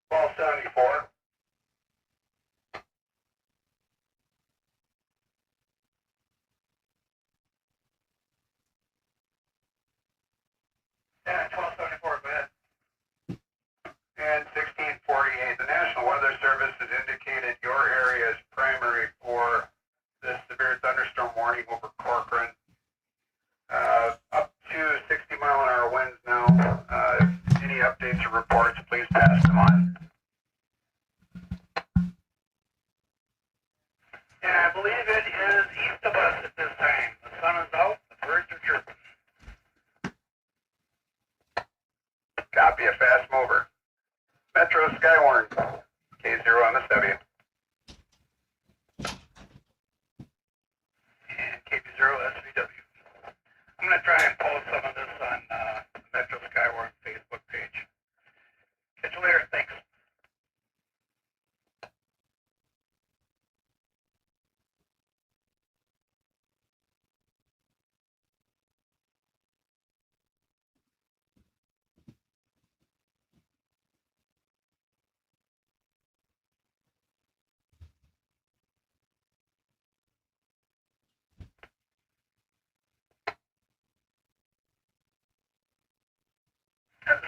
1274. Yeah, 1274, go ahead. And 1648, the National Weather Service has indicated your area is primary for this severe thunderstorm warning over Corcoran. Up to 60-mile-an-hour winds now. Any updates or reports, please pass them on. Yeah, I believe it is east of us at this time. The sun is out, the birds are chirping. Copy, a fast mover. Metro Skywarn, K0MSW. And KP0SVW. I'm going to try and post some of this on the Metro Skywarn Facebook page. Catch you later. Thanks.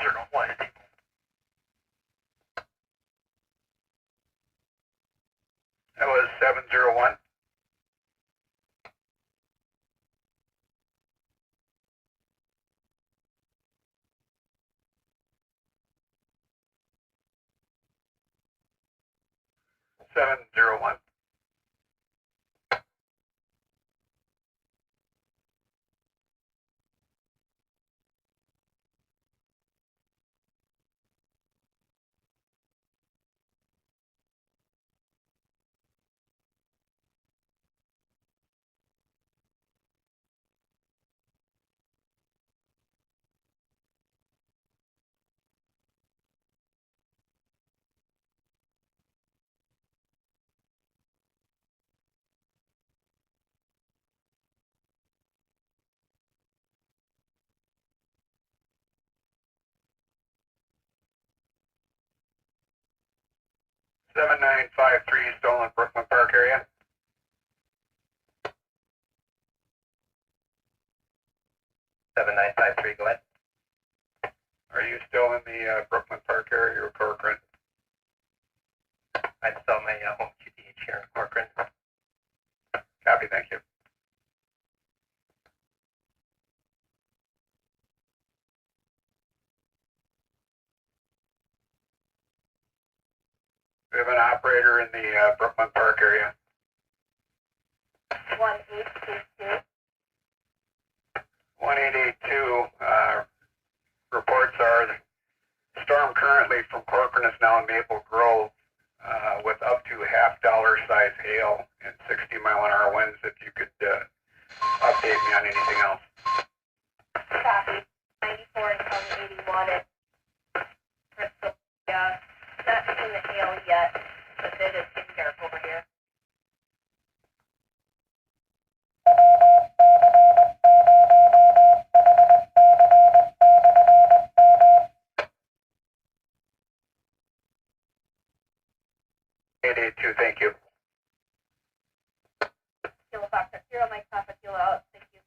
Circle one. That was 701. Seven 7953 stolen Brooklyn Park area. Seven 7953, go ahead. Are you still in the Brooklyn Park area or Corcoran? I'm still in my home QTH here in Corcoran. Copy, thank you. We have an operator in the Brooklyn Park area. 1822. 1882. Reports are the storm currently from Corcoran is now in Maple Grove with up to $half size hail and 60-mile-an-hour winds. If you could update me on anything else. Copy. 94 and 81 at Crystal. Yeah, not seen the hail yet, but it is getting dark over here. Thank you. Kilo Fox, Zero Mike Papa, Kilo out. Thank you.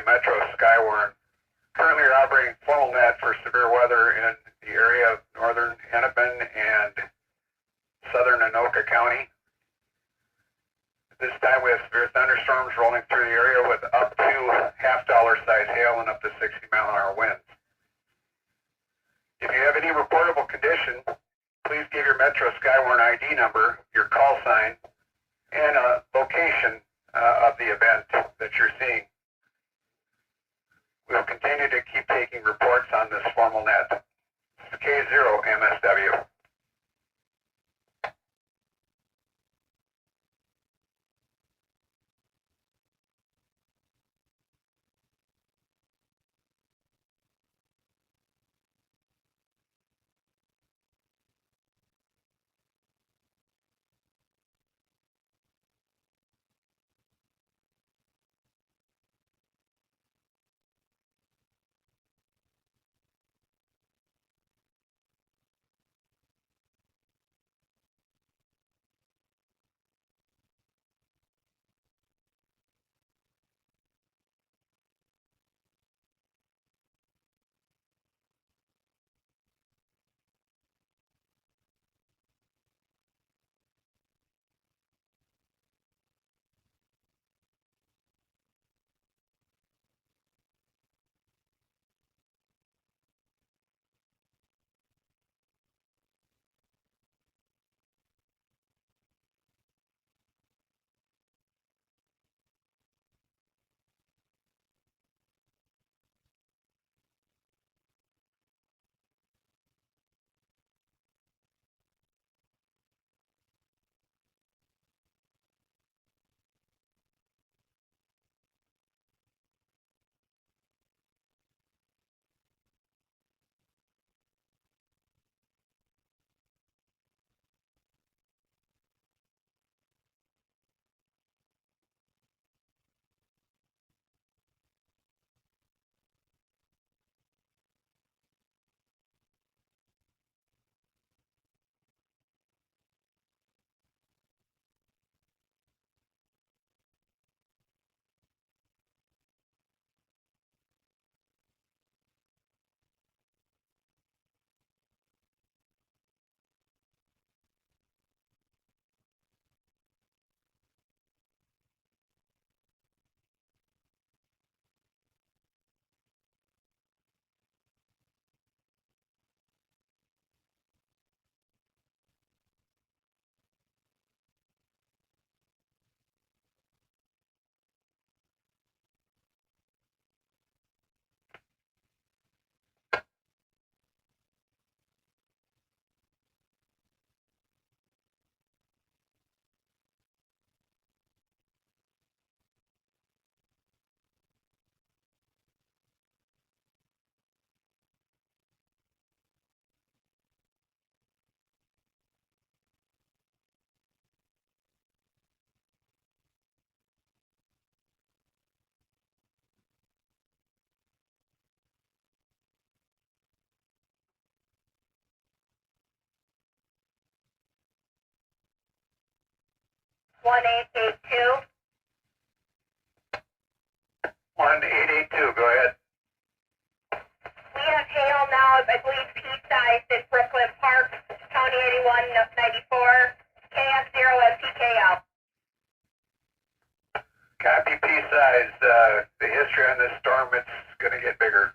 MSW Metro Skywarn. Currently are operating formal net for severe weather in the area of northern Hennepin and southern Anoka County. At this time we have severe thunderstorms rolling through the area with up to half-dollar size hail and up to 60-mile-an-hour winds. If you have any reportable condition, please give your Metro Skywarn ID number, your call sign, and a location of the event that you're seeing. We'll continue to keep taking reports on this formal net. This is K0 MSW. One eight eight two. 1882, go ahead. We have hail now, I believe, P-size at Brooklyn Park, County 81, 94, KF0 MTKL. Copy P-size. The history on this storm, it's going to get bigger.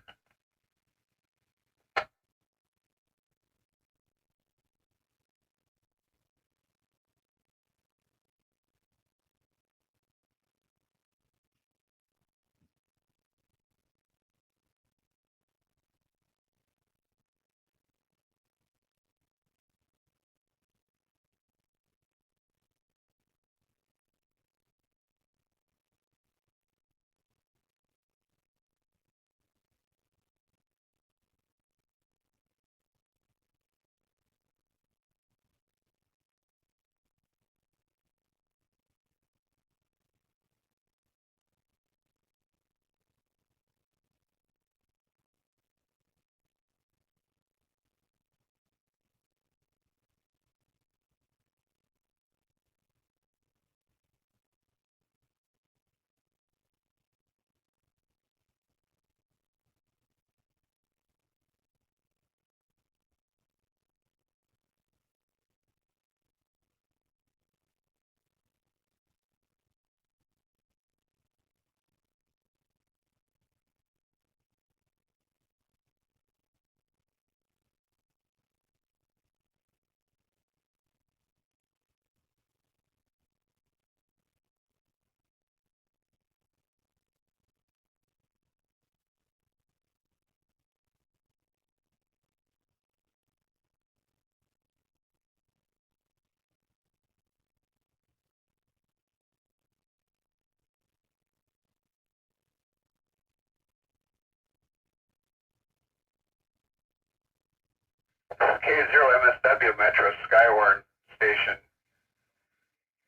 K0MSW Metro Skywarn Station.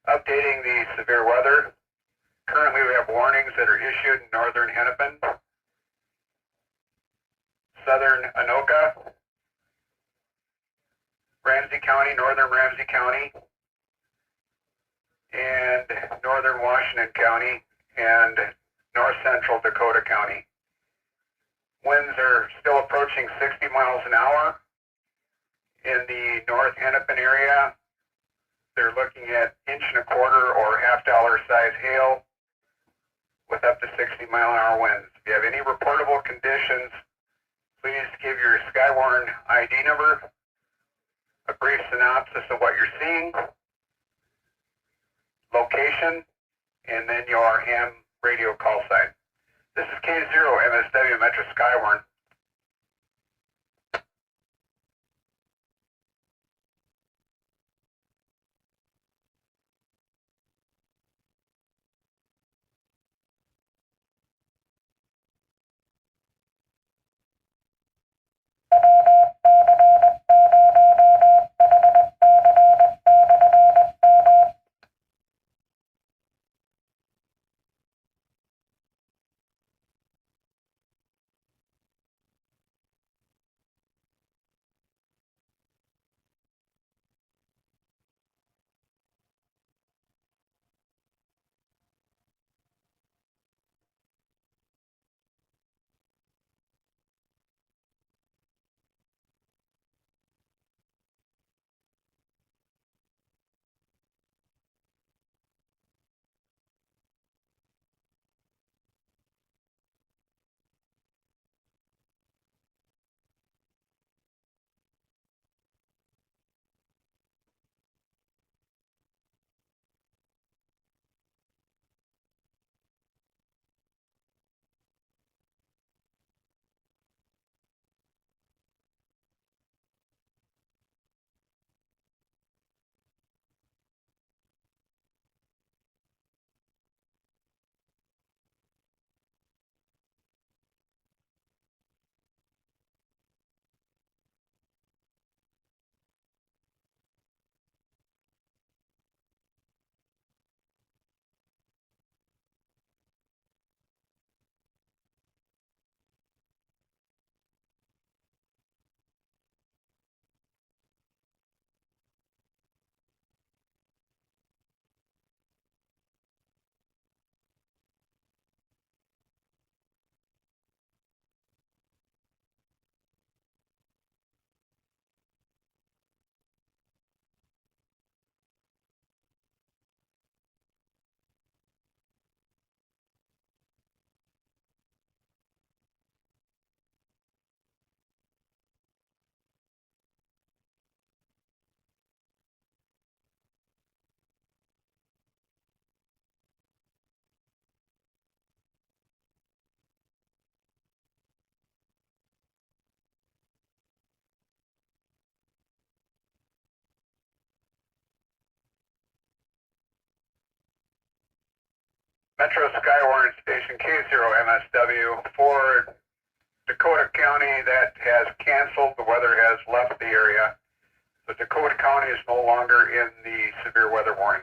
Updating the severe weather. Currently we have warnings that are issued in northern Hennepin, southern Anoka, Ramsey County, northern Ramsey County, and northern Washington County, and north central Dakota County. Winds are still approaching 60 miles an hour. In the North Hennepin area, they're looking at 1.25 or $half size hail with up to 60-mile-an-hour winds. If you have any reportable conditions, please give your Skywarn ID number, a brief synopsis of what you're seeing, location, and then your ham radio call sign. This is K0MSW Metro Skywarn. Metro Skywarn Station K0MSW for Dakota County that has canceled. The weather has left the area. So Dakota County is no longer in the severe weather warning.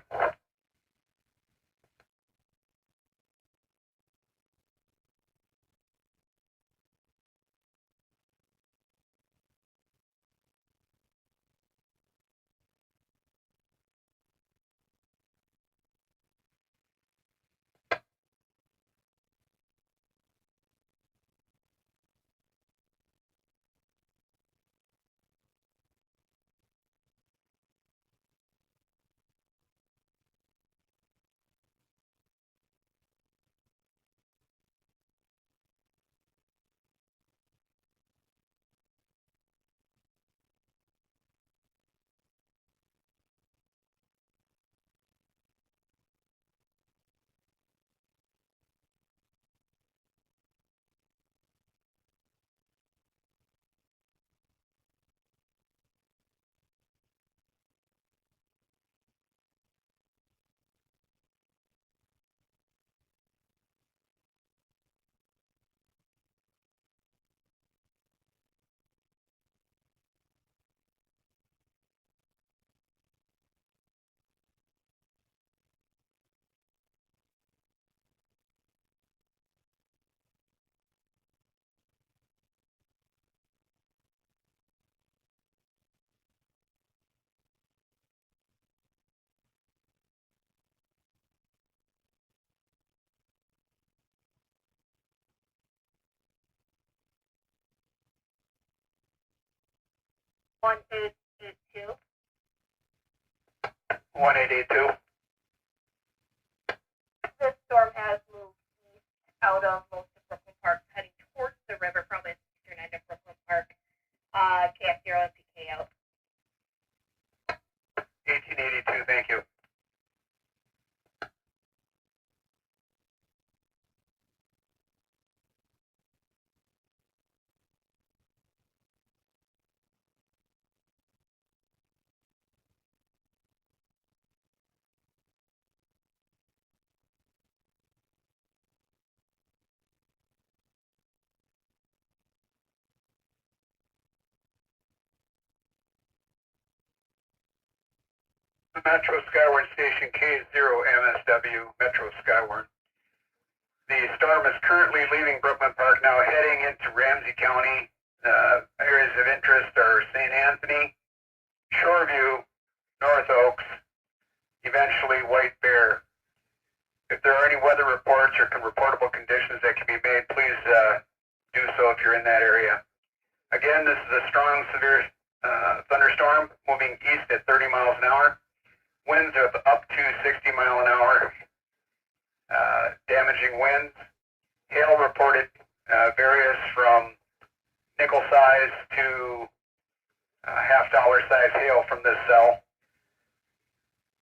1882. 1882. This storm has moved east out of most of Brooklyn Park, heading towards the river from its eastern end of Brooklyn Park. KF0 and PK out. 1882, thank you. Metro Skywarn Station K0MSW, Metro Skywarn. The storm is currently leaving Brooklyn Park, now heading into Ramsey County. Areas of interest are St. Anthony, Shoreview, North Oaks, eventually White Bear. If there are any weather reports or reportable conditions that can be made, please do so if you're in that area. Again, this is a strong, severe thunderstorm moving east at 30 miles an hour. Winds of up to 60 mile an hour, damaging winds. Hail reported various from nickel size to $half size hail from this cell.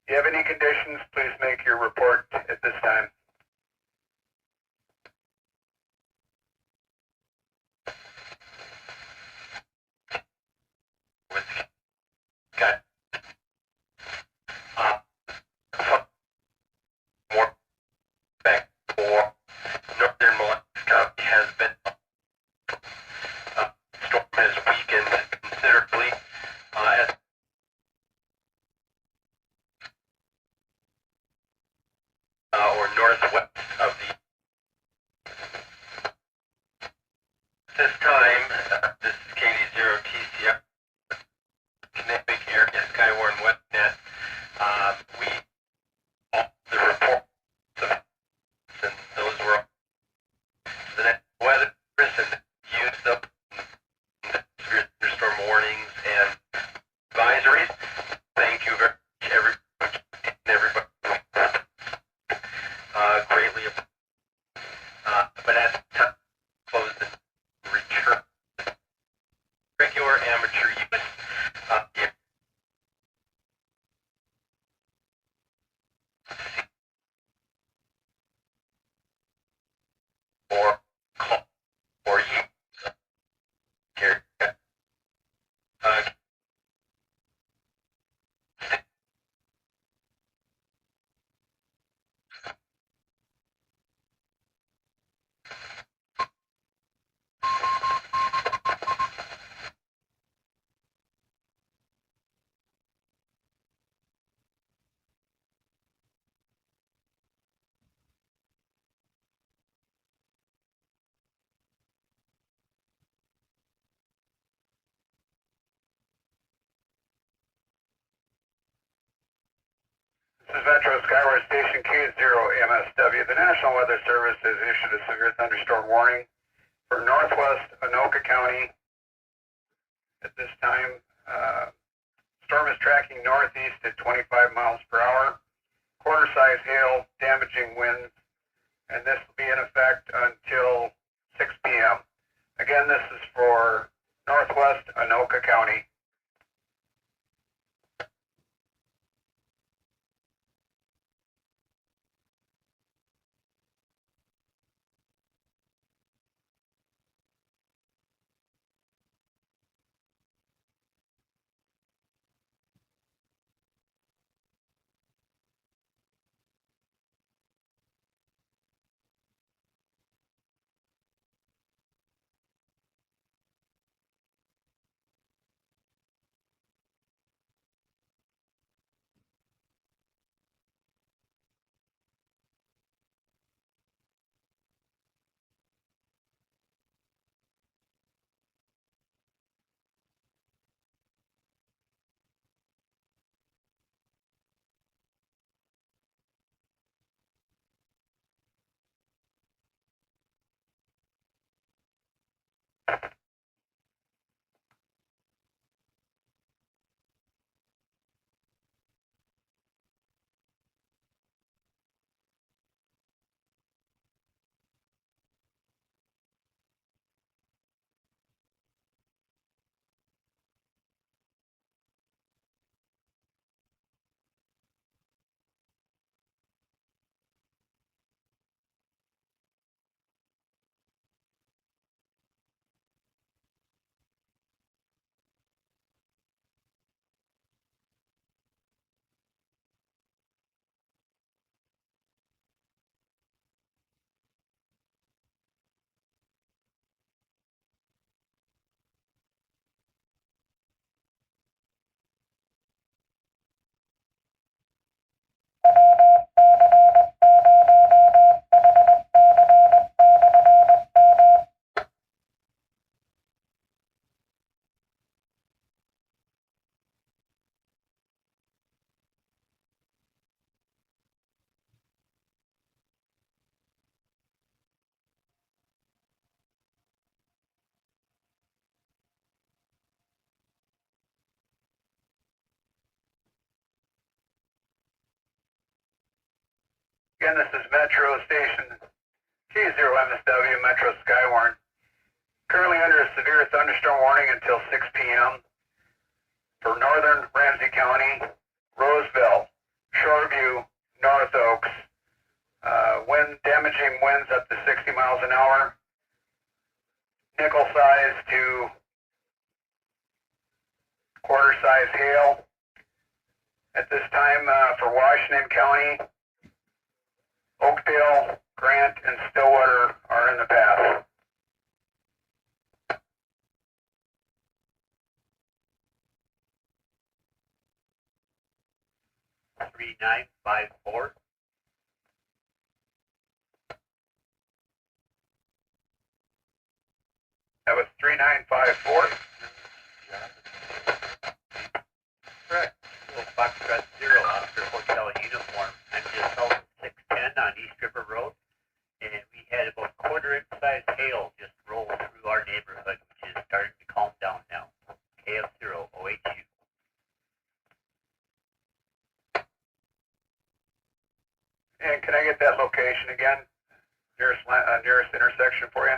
If you have any conditions, please make your report at this time. This is Metro Skywarn Station K0MSW. The National Weather Service has issued a severe thunderstorm warning for northwest Anoka County. At this time, storm is tracking northeast at 25 miles per hour. Quarter-size hail, damaging winds, and this will be in effect until 6 p.m. Again, this is for northwest Anoka County. Again, this is Metro Station K0MSW, Metro Skywarn. Currently under a severe thunderstorm warning until 6 p.m. for northern Ramsey County, Roseville, Shoreview, North Oaks. Damaging winds up to 60 miles an hour. Nickel size to quarter size hail. At this time for Washington County, Oakdale, Grant, and Stillwater are in the path. Three nine five four. That was 3954. Correct. Little Foxtrot 0, Oscar Hotel uniform. I'm just south of 610 on East River Road, and we had about quarter-inch size hail just roll through our neighborhood, which is starting to calm down now. KF0, OHU. And can I get that location again? Nearest intersection for you?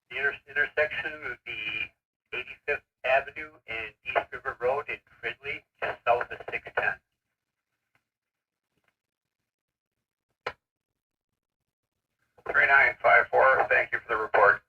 The intersection would be 85th Avenue and East River Road in Fridley, just south of 610. $3954. Thank you for the report.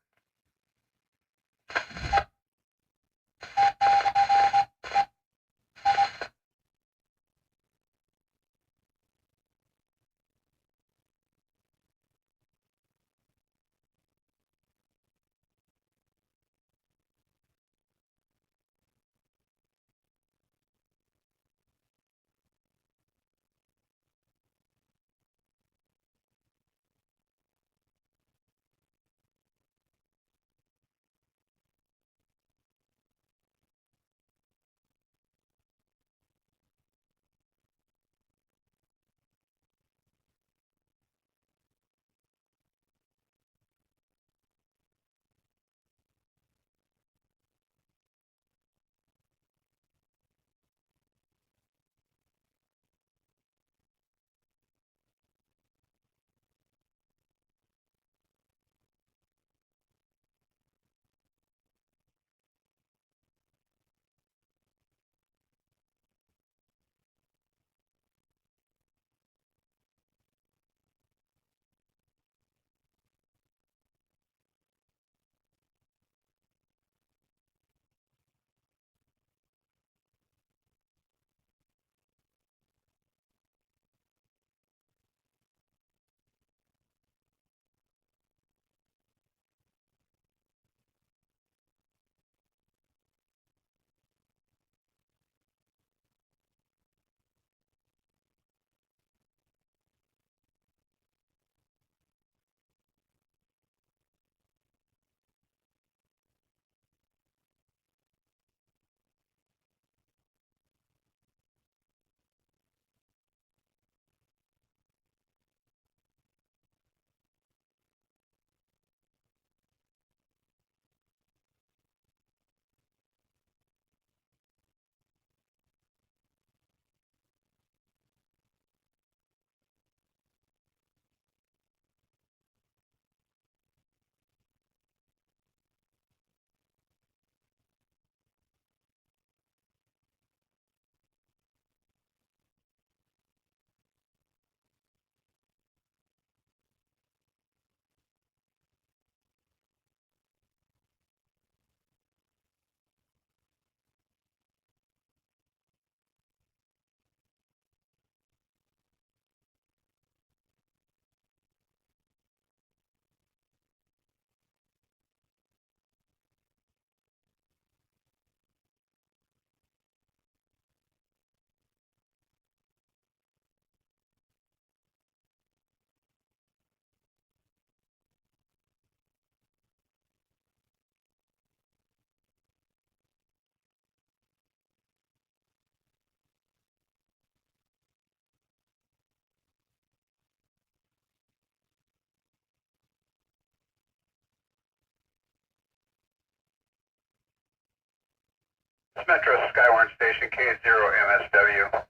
Metro Skywarn Station K0MSW.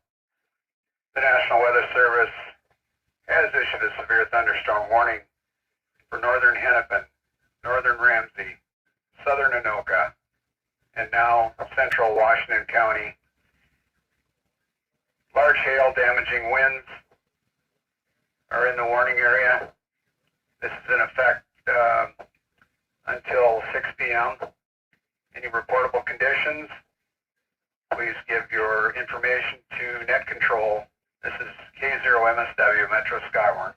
The National Weather Service has issued a severe thunderstorm warning for northern Hennepin, northern Ramsey, southern Anoka, and now central Washington County. Large hail damaging winds are in the warning area. This is in effect until 6 p.m. Any reportable conditions, please give your information to Net Control. This is K0MSW Metro Skywarn.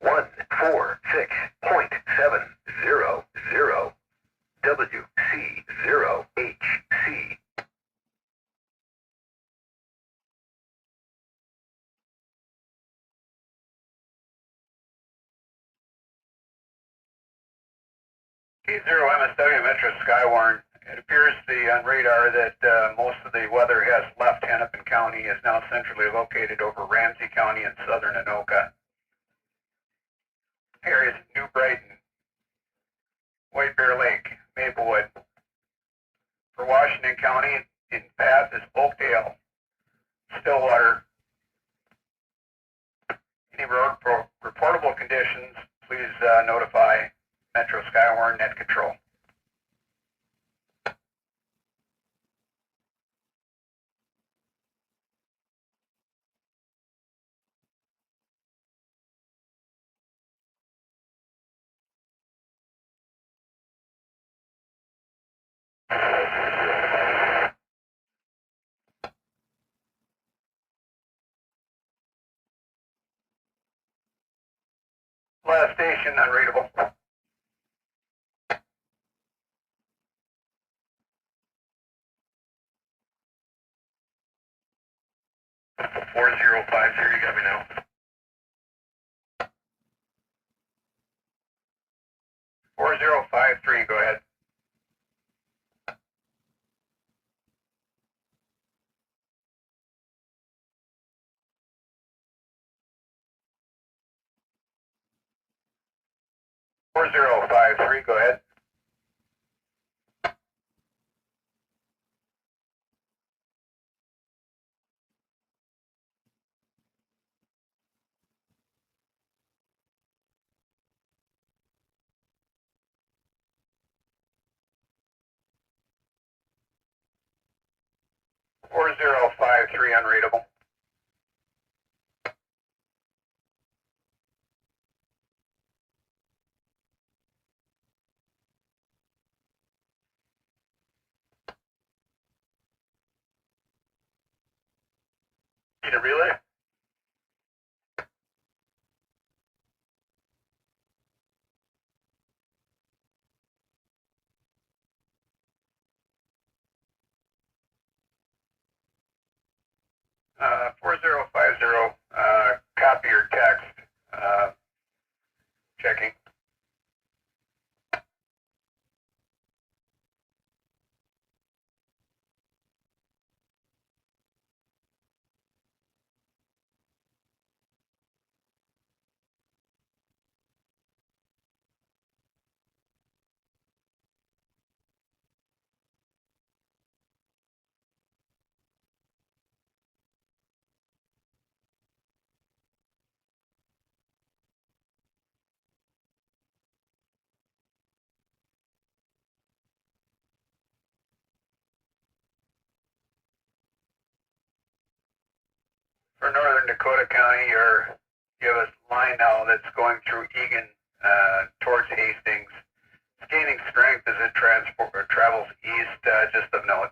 One 4 6.700 WC0HC. K0MSW Metro Skywarn It appears on radar that most of the weather has left Hennepin County, is now centrally located over Ramsey County and southern Anoka. Areas of New Brighton, White Bear Lake, Maplewood. For Washington County, in path is Oakdale, Stillwater. Any reportable conditions, please notify Metro Skywarn Net Control. Last station, unreadable. Four zero five zero. You got me now. 4053, go ahead. Four zero five three, go ahead. Four zero five three, unreadable. Need a relay? Uh, 4050, copy your text. Checking. For Northern Dakota County, you have a line now that's going through Egan towards Hastings. It's gaining strength as it travels east, just of note.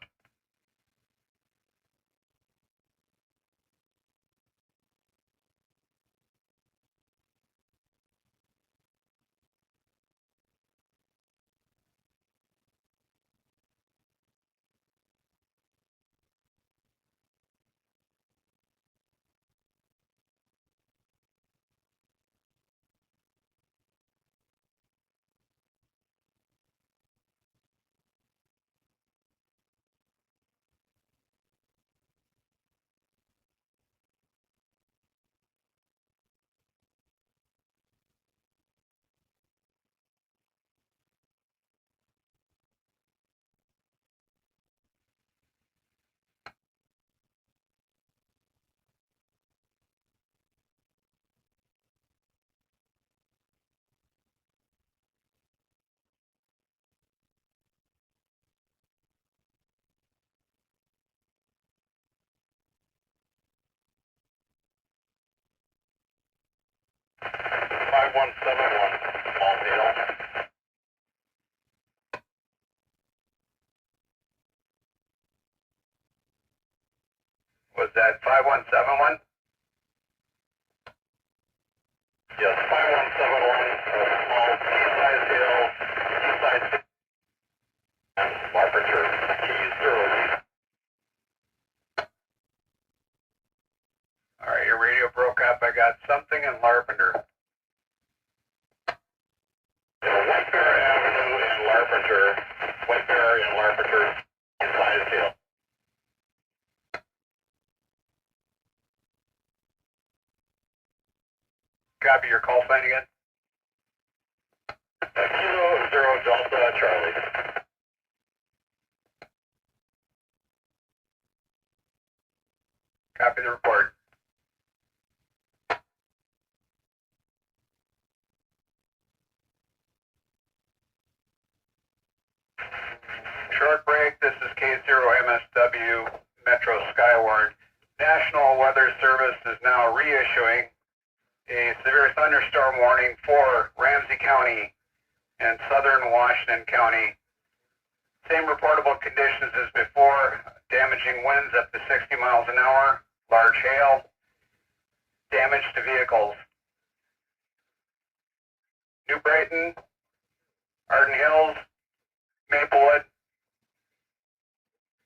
Five one seven one. All hail. Was that 5171? Yes, 5171. Small T-size hail. T-size. Larpenteur. T0. All right, your radio broke up. I got something in Larpenter. White Bear Avenue in Larpenteur. White Bear in Larpenteur. Copy your call sign again. Kilo 0 Delta Charlie. Copy the report. Short break. This is K0MSW Metro Skywarn. National Weather Service is now reissuing a severe thunderstorm warning for Ramsey County and southern Washington County. Same reportable conditions as before. Damaging winds up to 60 miles an hour. Large hail. Damage to vehicles. New Brighton, Arden Hills, Maplewood,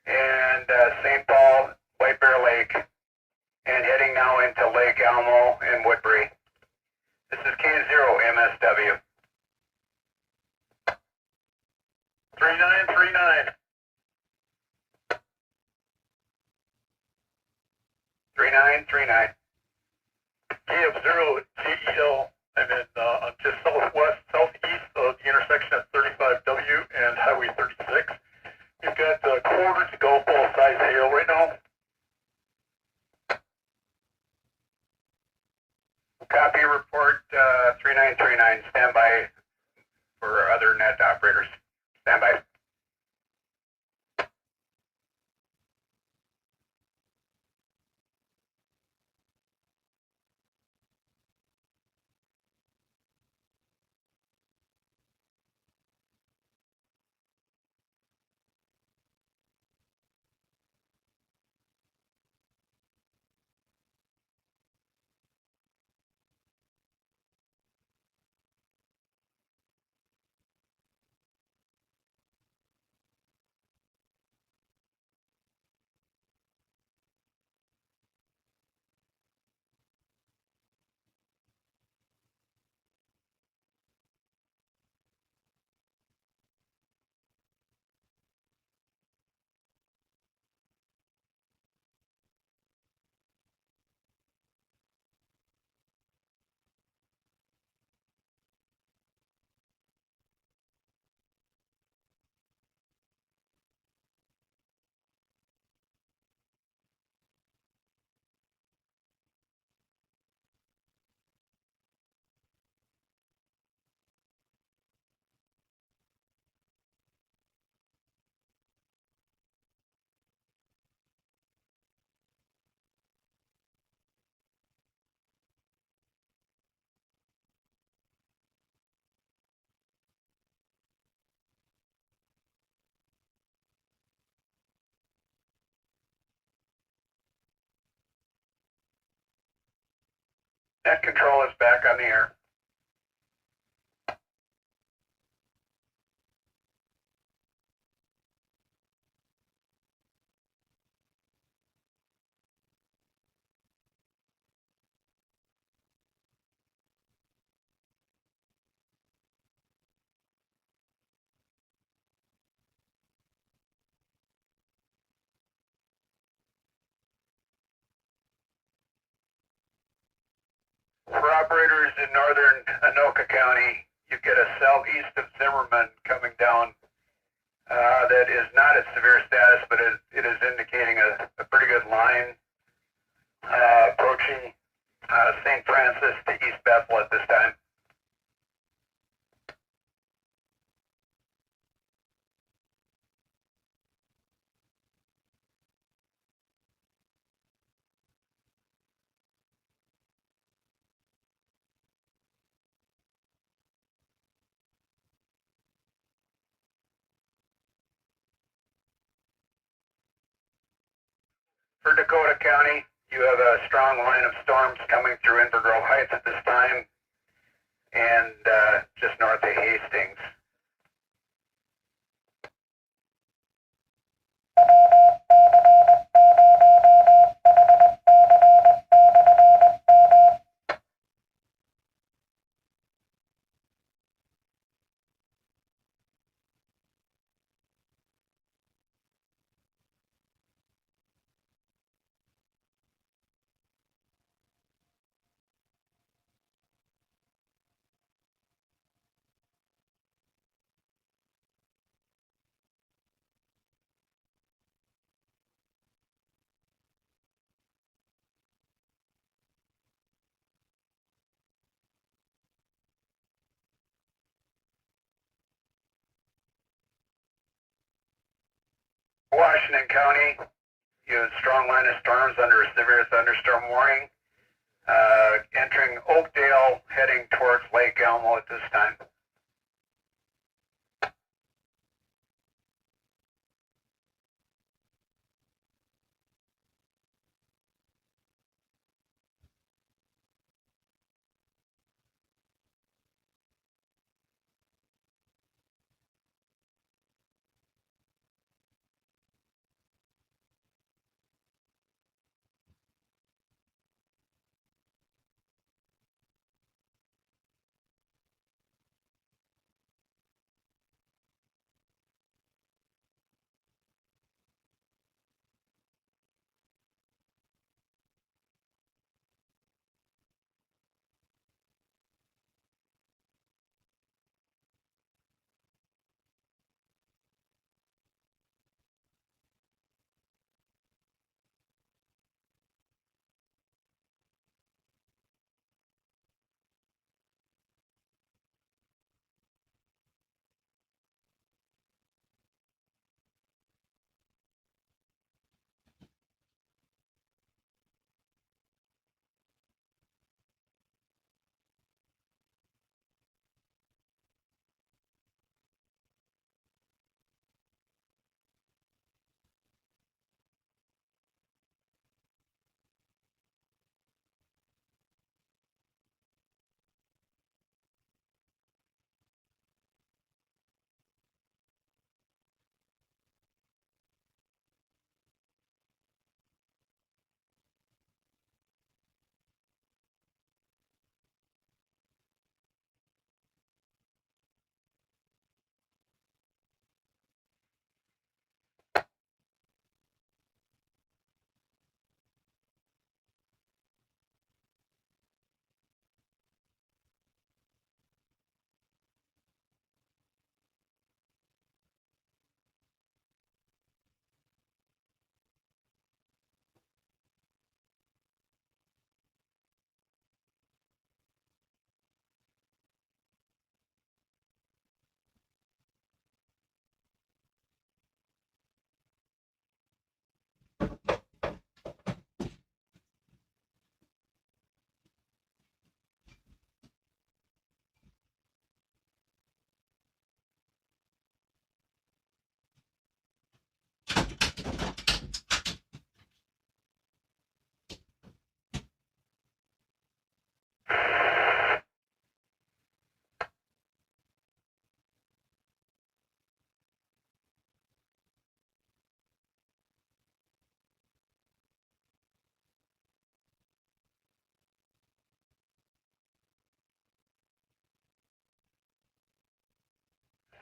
and St. Paul, White Bear Lake, and heading now into Lake Alamo and Woodbury. This is K0MSW. 3939. 3939. KF0 GEL. I'm in just southeast of the intersection of 35W and Highway 36. We've got a quarter to go full size hail right now. Copy report 3939. Stand by for other net operators. Stand by. Net control is back on the air. For operators in northern Anoka County, you get a southeast of Zimmerman coming down that is not at severe status, but it is indicating a pretty good line approaching St. Francis to East Bethel at this time. For Dakota County, you have a strong line of storms coming through Inver Grove Heights at this time and just north of Hastings. Washington County, use strong line of storms under a severe thunderstorm warning. Entering Oakdale, heading towards Lake Elmo at this time.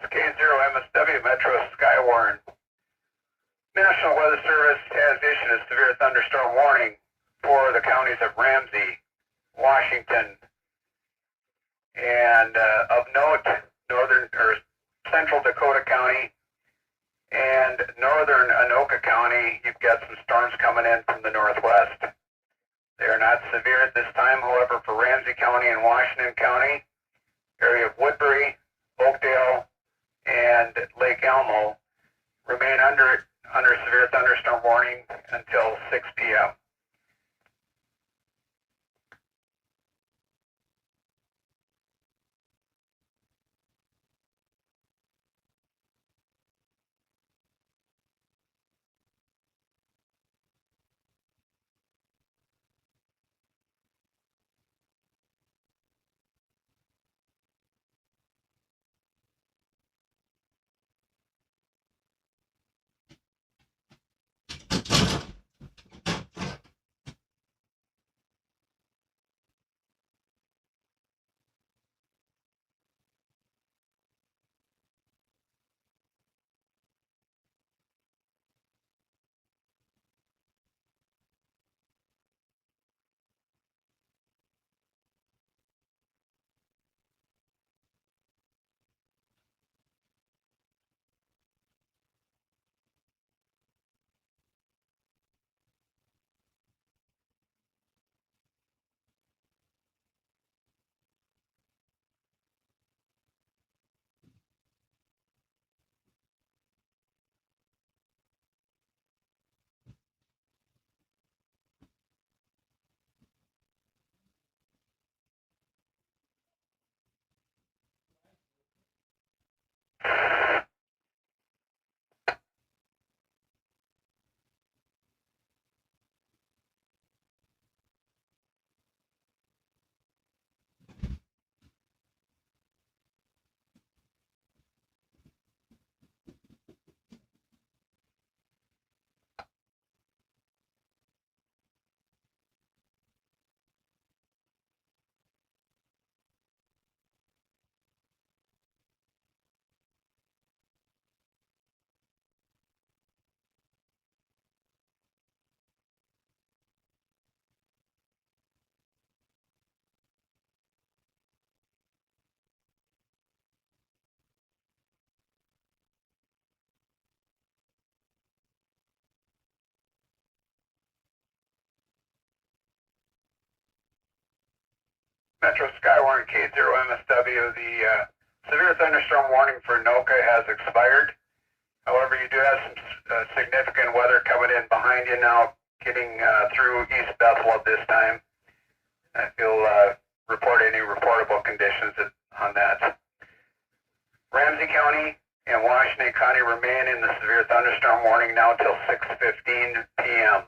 K0 MSW Metro Skywarn. National Weather Service has issued a severe thunderstorm warning for the counties of Ramsey, Washington, and of note, northern or central Dakota County and northern Anoka County. You've got some storms coming in from the northwest. They are not severe at this time, however, for Ramsey County and Washington County, area of Woodbury, Oakdale, and Lake Elmo remain under severe thunderstorm warning until 6 p.m. Metro Skywarn K0MSW, the severe thunderstorm warning for Noka has expired. However, you do have some significant weather coming in behind you now, getting through East Bethel at this time. If you'll report any reportable conditions on that. Ramsey County and Washington County remain in the severe thunderstorm warning now till 6:15 p.m.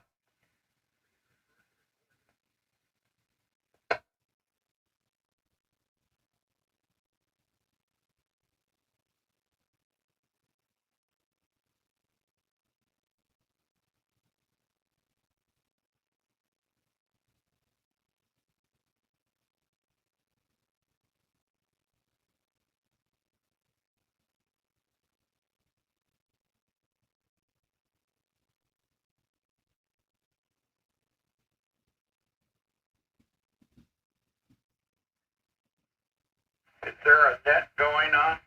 Is there a net going on?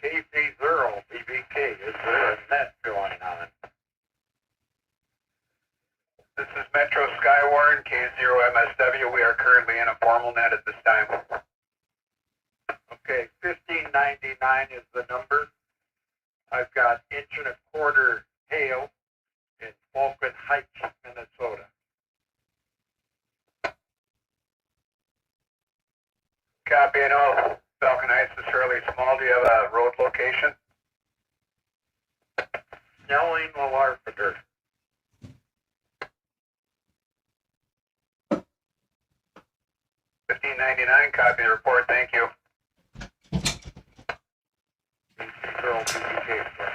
KC0 BBK, is there a net going on? This is Metro Skywarn K0MSW. We are currently in a formal net at this time. Okay, 1599 is the number. I've got 1.25 inch hail in Falcon Heights, Minnesota. Copy, and all. Falcon Heights is fairly small. Do you have a road location? Snelling, Larpenteur. $15.99. Copy the report. Thank you. KC0 BBK, sir.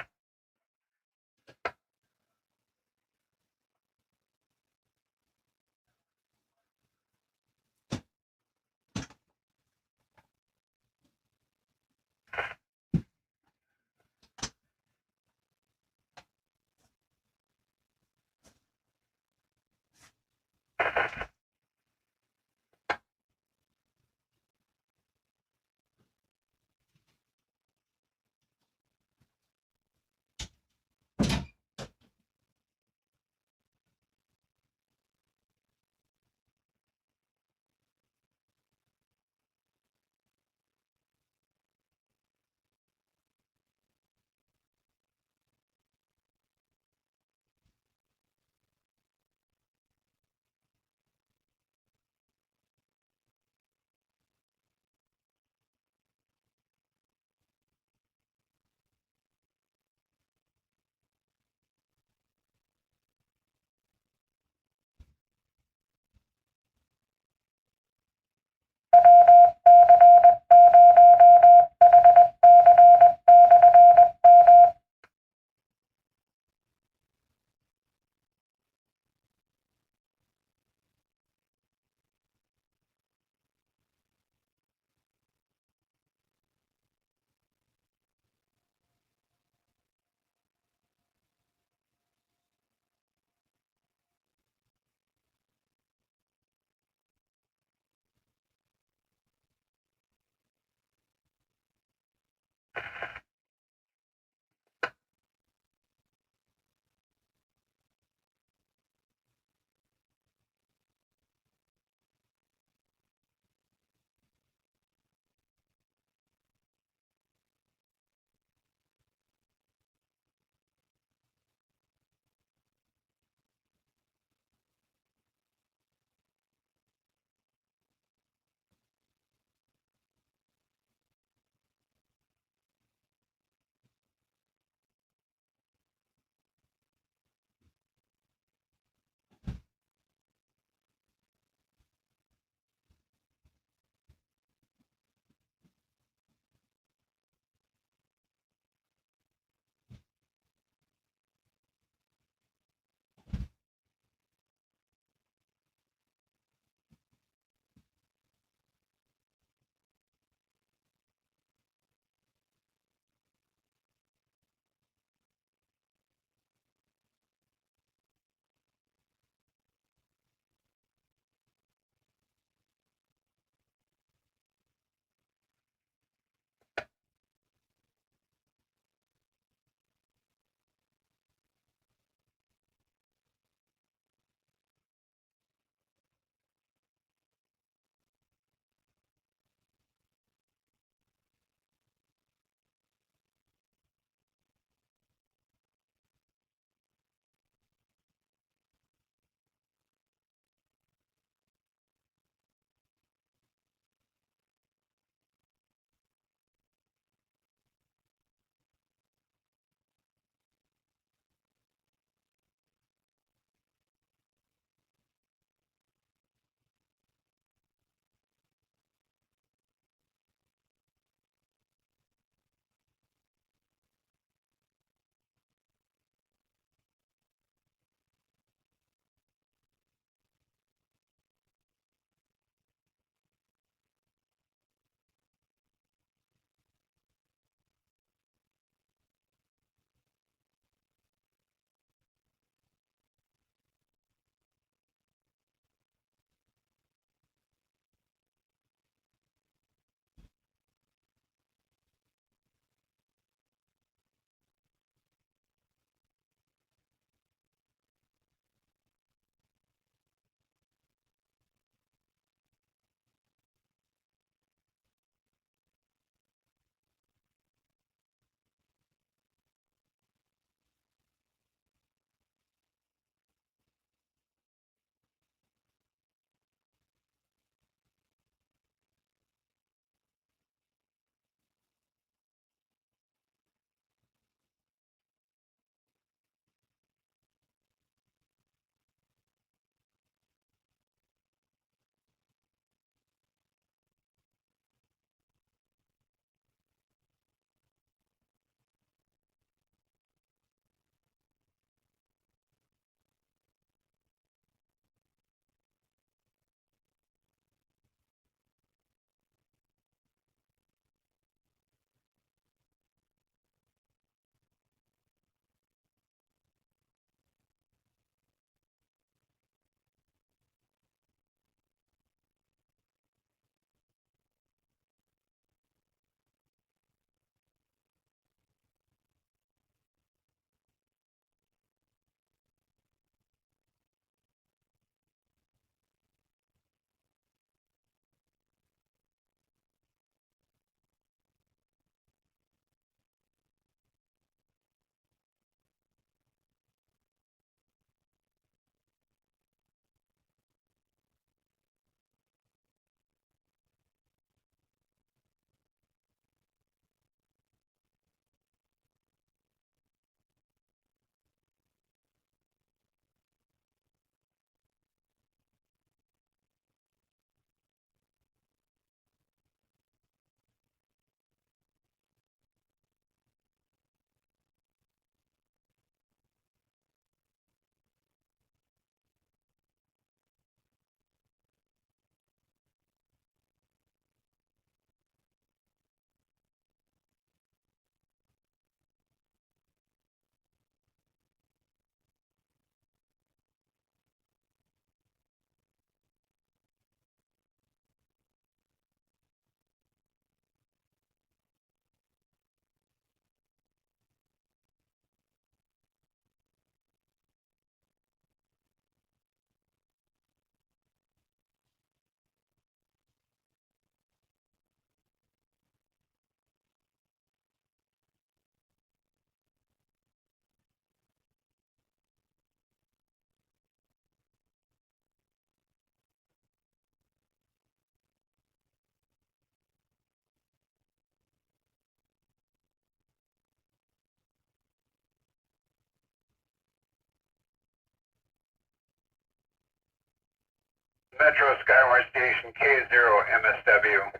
Metro Skywarn Station K0 MSW.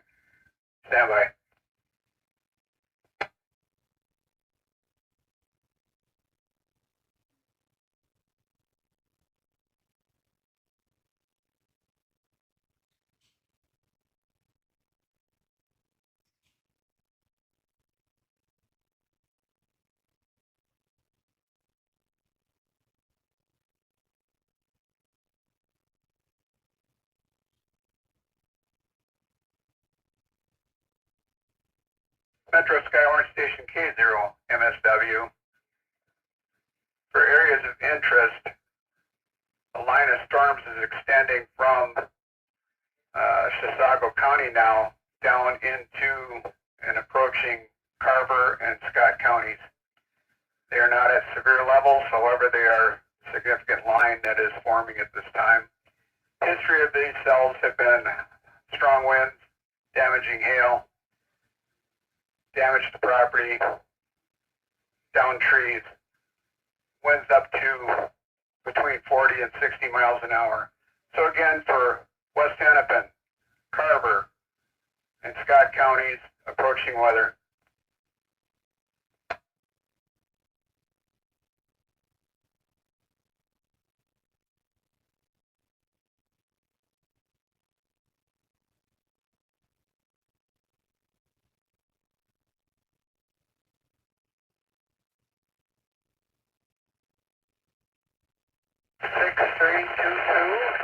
Stand by. Metro Skywarn Station K0 MSW. For areas of interest, the line of storms is extending from Chisago County now down into and approaching Carver and Scott counties. They are not at severe levels, however, they are a significant line that is forming at this time. History of these cells have been strong winds, damaging hail, damage to property, down trees, winds up to between 40 and 60 miles an hour. So again, for West Hennepin, Carver, and Scott counties, approaching weather.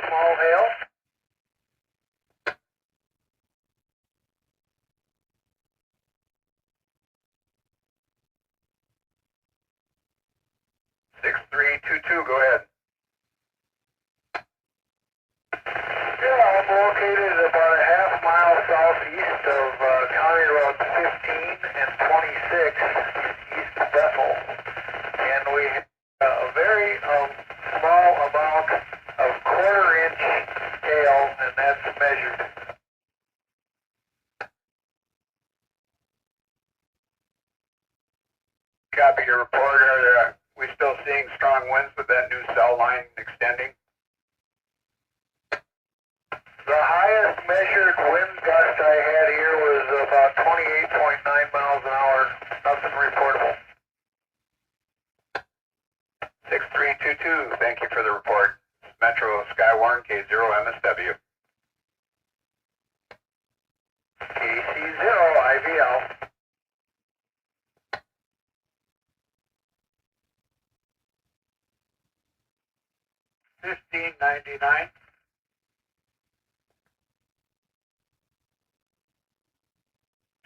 Small hail. Go ahead. Yeah, I'm located about a half mile southeast of County Road 15 and 26 east of Bethel. And we have a very small amount of quarter-inch hail, and that's measured. Copy your report. Are we still seeing strong winds with that new cell line extending? The highest measured wind gust I had here was about 28.9 miles an hour. Nothing reportable. 6322, thank you for the report. Metro Skywarn K0 MSW. KC0 IVL. $15.99.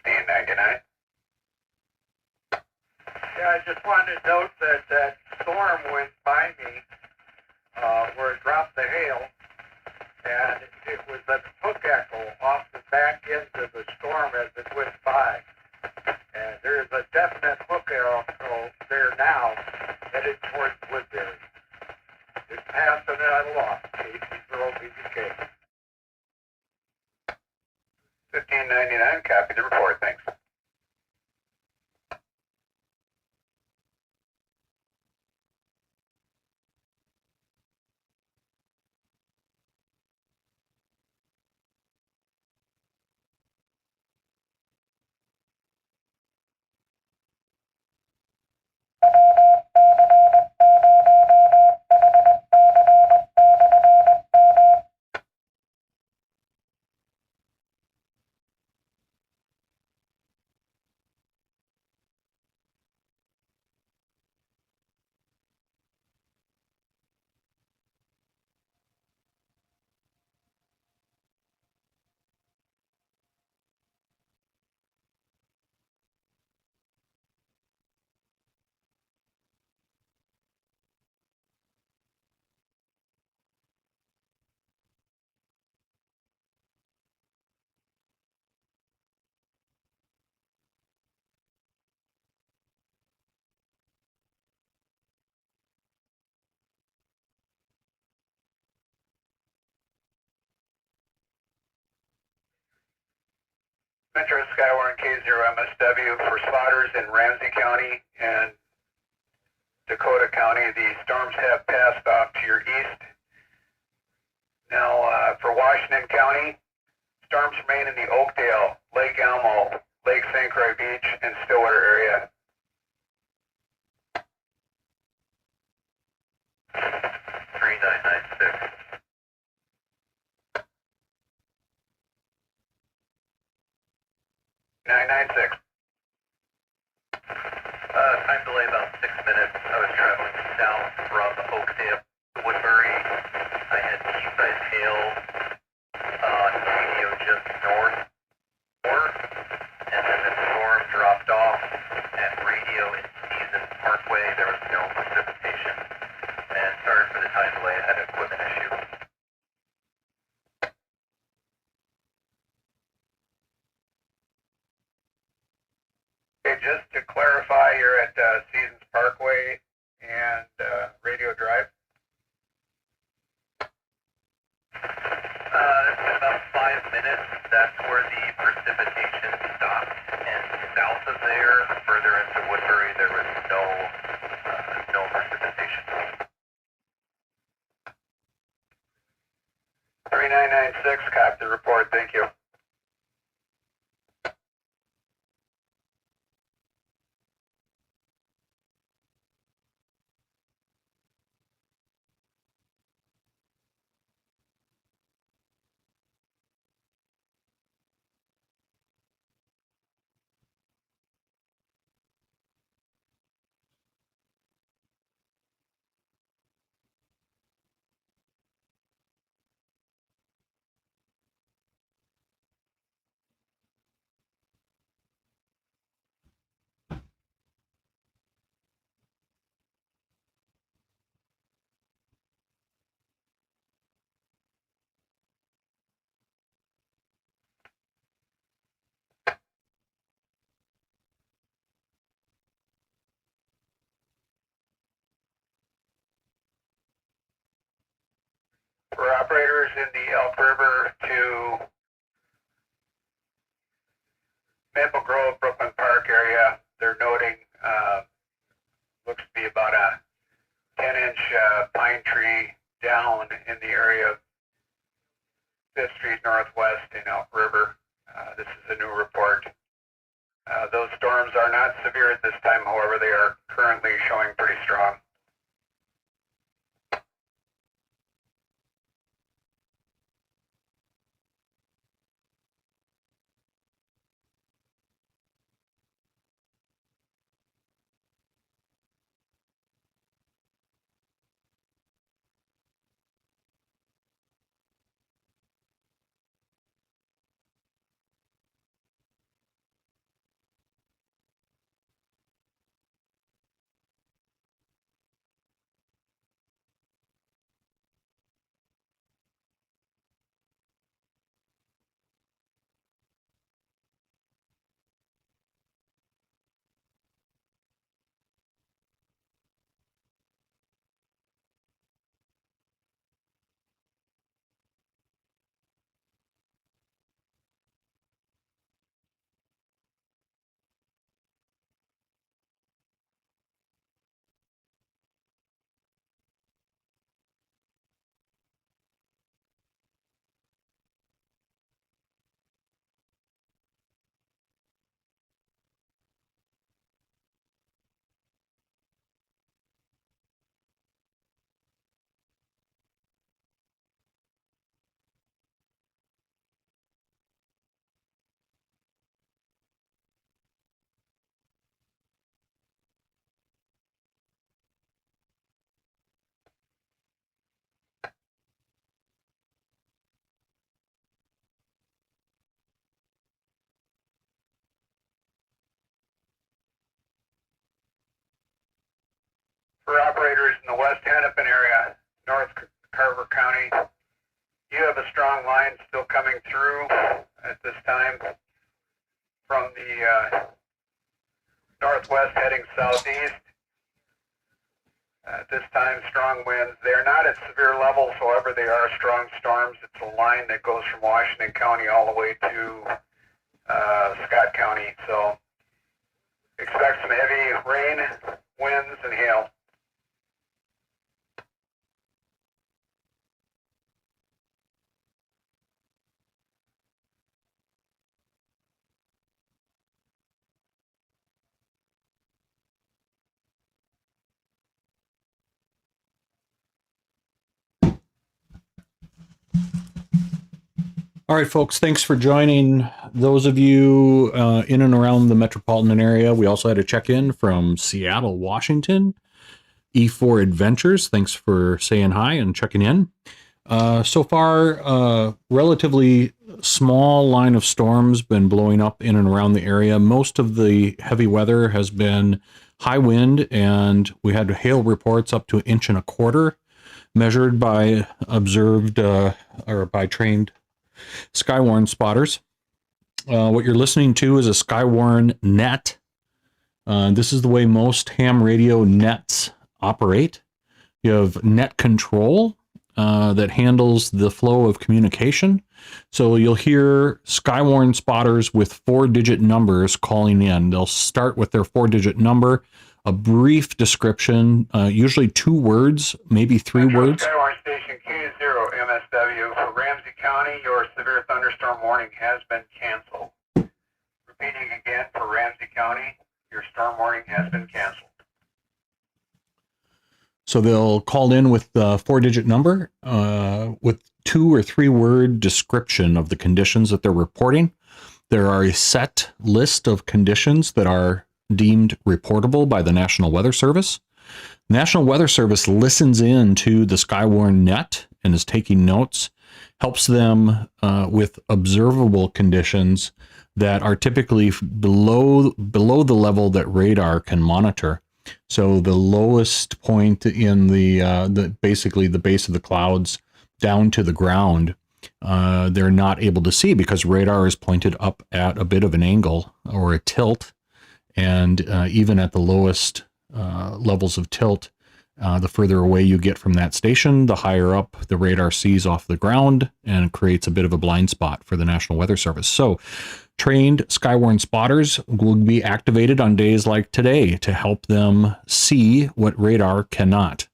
$15.99. Yeah, I just wanted to note that that storm went by me where it dropped the hail, and it was a hook echo off the back end of the storm as it went by. And there is a definite hook echo there now headed towards Woodbury. It's passing it on aloft, KC0BBK. $15.99, copy the report, thanks. Metro Skywarn K0 MSW for spotters in Ramsey County and Dakota County. The storms have passed off to your east. Now, For Washington County, storms remain in the Oakdale, Lake Elmo, Lake St. Croix Beach, and Stillwater area. 3996. 996. Time delay about 6 minutes. I was traveling south from Oakdale to Woodbury. I had T-size hail on radio just north, and then the storm dropped off at radio in Season Parkway. There was no precipitation. And sorry for the time delay. I had an equipment issue. Okay, just to clarify, you're at Seasons Parkway and Radio Drive. In about 5 minutes, that's where the precipitation stopped. And south of there, further into Woodbury, there was no precipitation. 3996, copy the report, thank you. For operators in the Elk River to Maple Grove, Brooklyn Park area, they're noting looks to be about a 10-inch pine tree down in the area of 5th Street Northwest in Elk River. This is a new report. Those storms are not severe at this time, however, they are currently showing pretty strong. For operators in the West Hennepin area, North Carver County, you have a strong line still coming through at this time from the northwest heading southeast. At this time, strong winds. They are not at severe levels, however, they are strong storms. It's a line that goes from Washington County all the way to Scott County. So expect some heavy rain, winds, and hail. All right, folks, thanks for joining. Those of you in and around the metropolitan area, we also had a check-in from Seattle, Washington. E4 Adventures, thanks for saying hi and checking in. So far, relatively small line of storms been blowing up in and around the area. Most of the heavy weather has been high wind, and we had hail reports up to 1.25 inches measured by observed or by trained Skywarn spotters. What you're listening to is a Skywarn net. This is the way most ham radio nets operate. You have net control that handles the flow of communication. So you'll hear Skywarn spotters with 4-digit numbers calling in. They'll start with their 4-digit number, a brief description, usually 2 words, maybe 3 words. Skywarn station Q0 MSW for Ramsey County. Your severe thunderstorm warning has been canceled. Repeating again for Ramsey County, your storm warning has been canceled. So they'll call in with the 4-digit number with 2 or 3 word description of the conditions that they're reporting. There are a set list of conditions that are deemed reportable by the National Weather Service. National Weather Service listens in to the Skywarn net and is taking notes, helps them with observable conditions that are typically below the level that radar can monitor. So the lowest point in the basically the base of the clouds down to the ground, they're not able to see because radar is pointed up at a bit of an angle or a tilt. And even at the lowest levels of tilt, the further away you get from that station, the higher up the radar sees off the ground and creates a bit of a blind spot for the National Weather Service. So trained Skywarn spotters will be activated on days like today to help them see what radar cannot.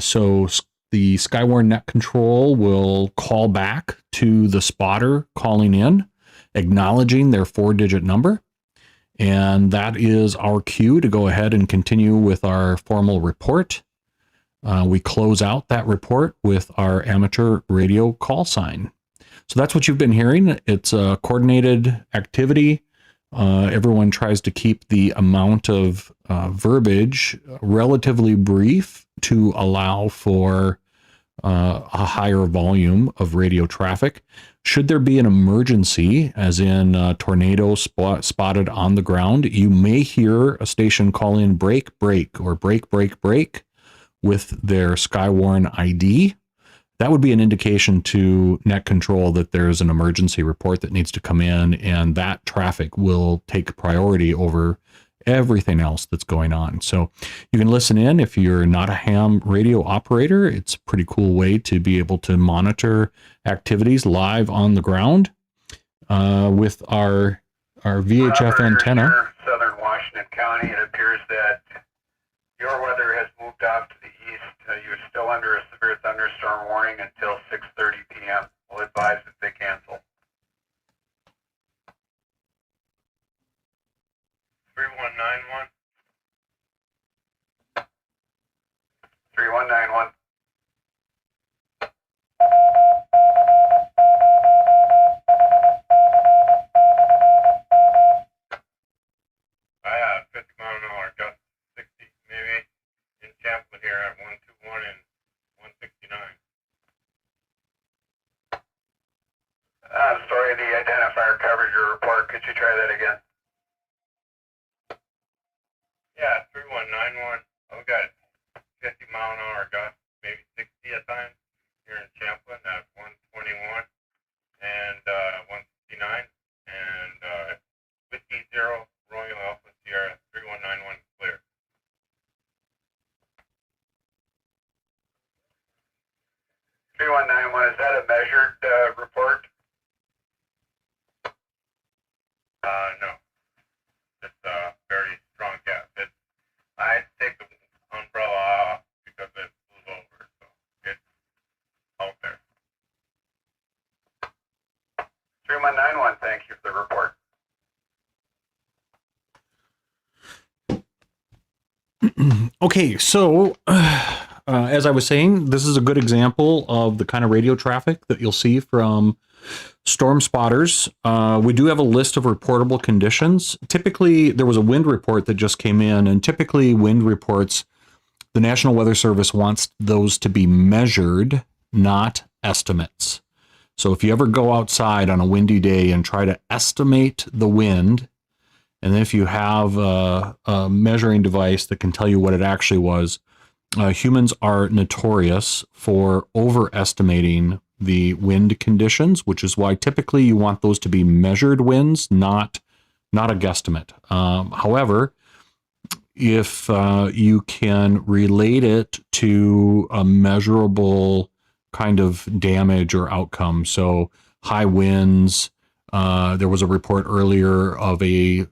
So the Skywarn net control will call back to the spotter calling in, acknowledging their 4-digit number. And that is our cue to go ahead and continue with our formal report. We close out that report with our amateur radio call sign. So that's what you've been hearing. It's a coordinated activity. Everyone tries to keep the amount of verbiage relatively brief to allow for a higher volume of radio traffic. Should there be an emergency, as in a tornado spotted on the ground, you may hear a station call in break, break, or break, break, break with their Skywarn ID. That would be an indication to net control that there's an emergency report that needs to come in, and that traffic will take priority over everything else that's going on. So you can listen in if you're not a ham radio operator. It's a pretty cool way to be able to monitor activities live on the ground with our VHF antenna. Here, Southern Washington County, it appears that your weather has moved off to the east. You're still under a severe thunderstorm warning until 6:30 p.m. We'll advise if they cancel. 3191. 3191. I have 50 mile an hour, gust 60 maybe in Champlin here at 121 and 169. Sorry, the identifier covered your report. Could you try that again? Yeah, 3191. I've got 50 mile an hour gust, maybe 60 at times here in Champlin at 121 and 169 and Whiskey Zero Royal Alpha Sierra 3191 clear. Is that a measured report? No. It's a very strong gap. I take the umbrella off because it blew over, so it's out there. 3191, thank you for the report. Okay, so as I was saying, this is a good example of the kind of radio traffic that you'll see from storm spotters. We do have a list of reportable conditions. Typically, there was a wind report that just came in, and typically wind reports, the National Weather Service wants those to be measured, not estimates. So if you ever go outside on a windy day and try to estimate the wind, and then if you have a measuring device that can tell you what it actually was, humans are notorious for overestimating the wind conditions, which is why typically you want those to be measured winds, not a guesstimate. However, if you can relate it to a measurable kind of damage or outcome, so high winds. There was a report earlier of a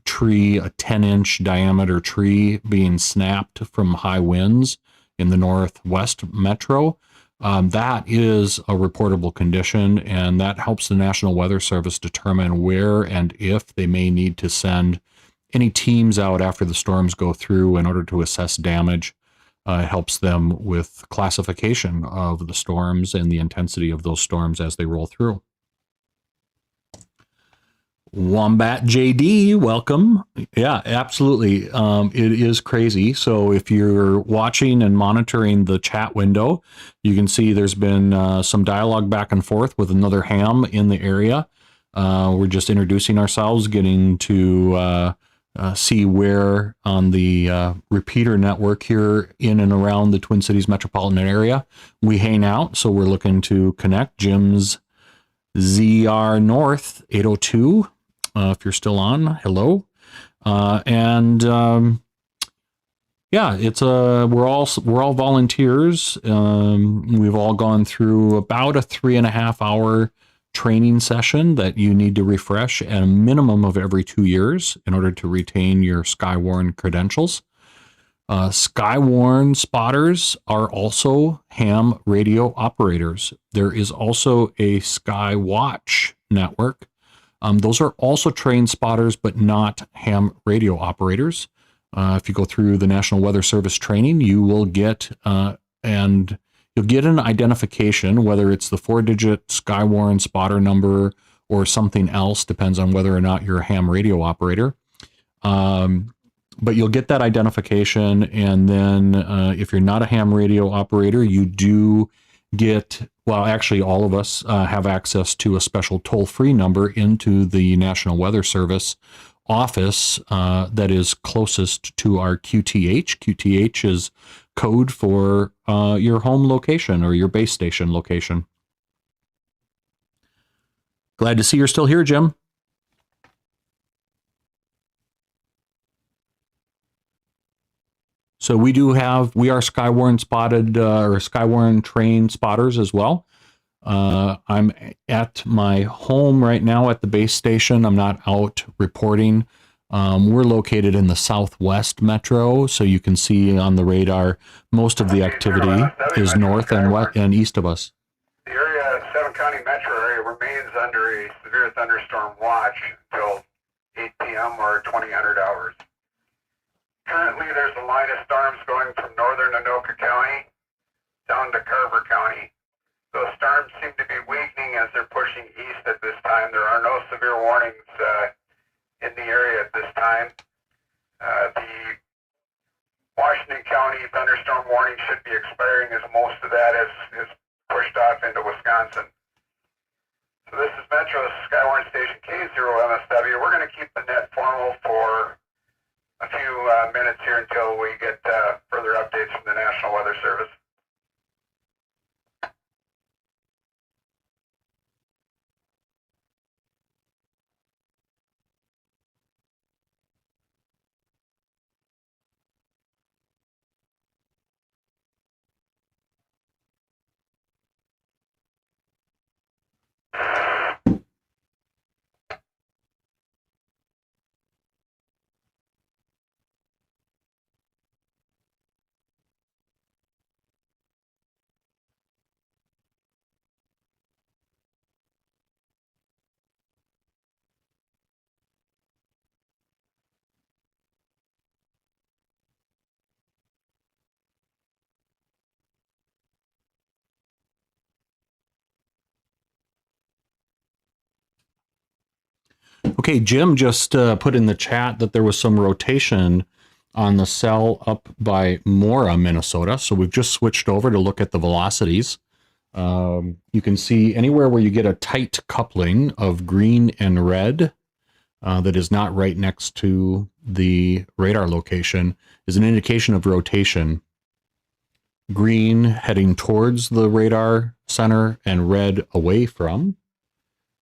tree, a 10-inch diameter tree being snapped from high winds in the Northwest Metro. That is a reportable condition, and that helps the National Weather Service determine where and if they may need to send any teams out after the storms go through in order to assess damage. It helps them with classification of the storms and the intensity of those storms as they roll through. Wombat JD, welcome. Yeah, absolutely. It is crazy. So if you're watching and monitoring the chat window, you can see there's been some dialogue back and forth with another ham in the area. We're just introducing ourselves, getting to see where on the repeater network here in and around the Twin Cities metropolitan area we hang out. So we're looking to connect. Jim's ZR North 802. If you're still on, hello. Yeah, it's we're all volunteers. We've all gone through about a 3.5 hour training session that you need to refresh at a minimum of every 2 years in order to retain your Skywarn credentials. Skywarn spotters are also ham radio operators. There is also a Skywatch network. Those are also trained spotters, but not ham radio operators. If you go through the National Weather Service training, you will get an identification, whether it's the 4-digit Skywarn spotter number or something else, depends on whether or not you're a ham radio operator. But you'll get that identification, and then if you're not a ham radio operator, you do get, well, actually all of us have access to a special toll-free number into the National Weather Service office that is closest to our QTH. QTH is code for your home location or your base station location. Glad to see you're still here, Jim. So we are Skywarn spotted or Skywarn trained spotters as well. I'm at my home right now at the base station. I'm not out reporting. We're located in the Southwest Metro, so you can see on the radar most of the activity is north and west and east of us. The area, 7 County Metro area, remains under a severe thunderstorm watch until 8 p.m. or 2000 hours. Currently, there's a line of storms going from northern Anoka County down to Carver County. Those storms seem to be weakening as they're pushing east at this time. There are no severe warnings in the area at this time. The Washington County thunderstorm warning should be expiring, as most of that is pushed off into Wisconsin. So this is Metro's Skywarn Station K0MSW. We're going to keep the net formal for a few minutes here until we get further updates from the National Weather Service. Okay, Jim just put in the chat that there was some rotation on the cell up by Mora, Minnesota. So we've just switched over to look at the velocities. You can see anywhere where you get a tight coupling of green and red that is not right next to the radar location is an indication of rotation. Green heading towards the radar center and red away from.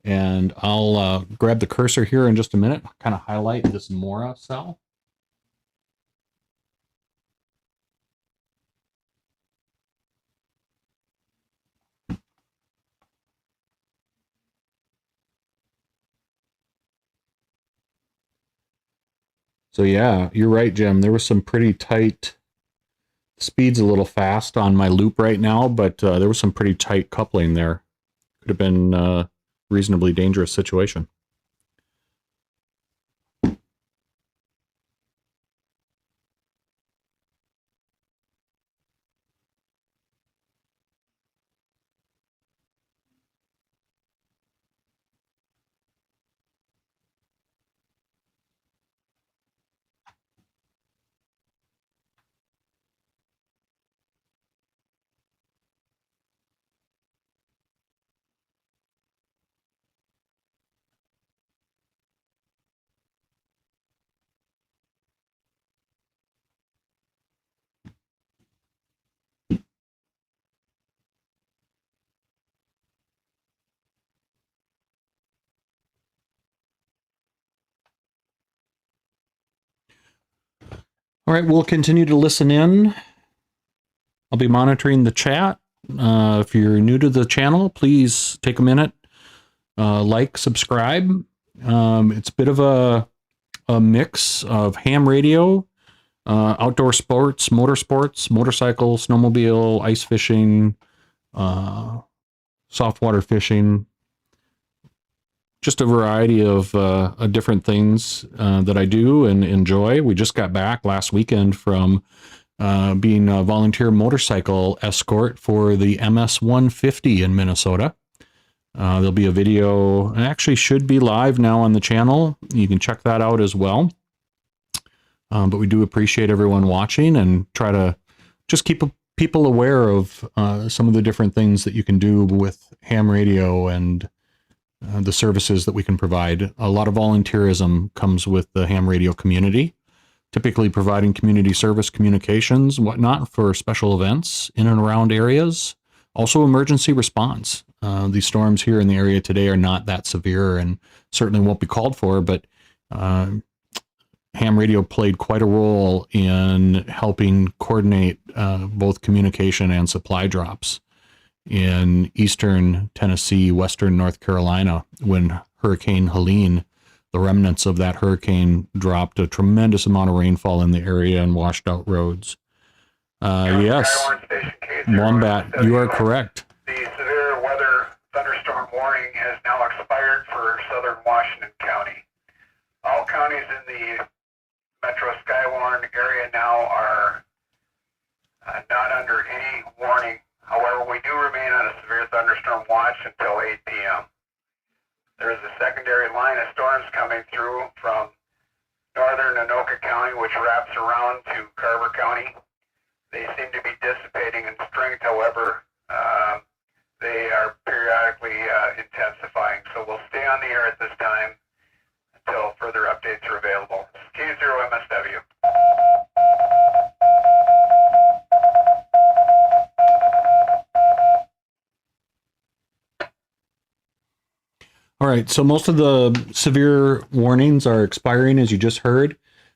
And I'll grab the cursor here in just a minute, kind of highlight this Mora cell. So yeah, you're right, Jim. There was some pretty tight, speed's a little fast on my loop right now, but there was some pretty tight coupling there. Could have been a reasonably dangerous situation. All right, we'll continue to listen in. I'll be monitoring the chat. If you're new to the channel, please take a minute, like, subscribe. It's a bit of a mix of ham radio, outdoor sports, motorsports, motorcycle, snowmobile, ice fishing, softwater fishing, just a variety of different things that I do and enjoy. We just got back last weekend from being a volunteer motorcycle escort for the MS-150 in Minnesota. There'll be a video, it actually should be live now on the channel. You can check that out as well. But we do appreciate everyone watching and try to just keep people aware of some of the different things that you can do with ham radio and the services that we can provide. A lot of volunteerism comes with the ham radio community, typically providing community service communications, whatnot, for special events in and around areas. Also emergency response. These storms here in the area today are not that severe and certainly won't be called for, but ham radio played quite a role in helping coordinate both communication and supply drops in eastern Tennessee, western North Carolina, when Hurricane Helene, the remnants of that hurricane, dropped a tremendous amount of rainfall in the area and washed out roads. Yes, Wombat, you are correct. The severe weather thunderstorm warning has now expired for southern Washington County. All counties in the Metro Skywarn area now are not under any warning. However, we do remain on a severe thunderstorm watch until 8 p.m. There is a secondary line of storms coming through from northern Anoka County, which wraps around to Carver County. They seem to be dissipating in strength, however, they are periodically intensifying. So we'll stay on the air at this time until further updates are available. K0MSW. All right, so most of the severe warnings are expiring, as you just heard.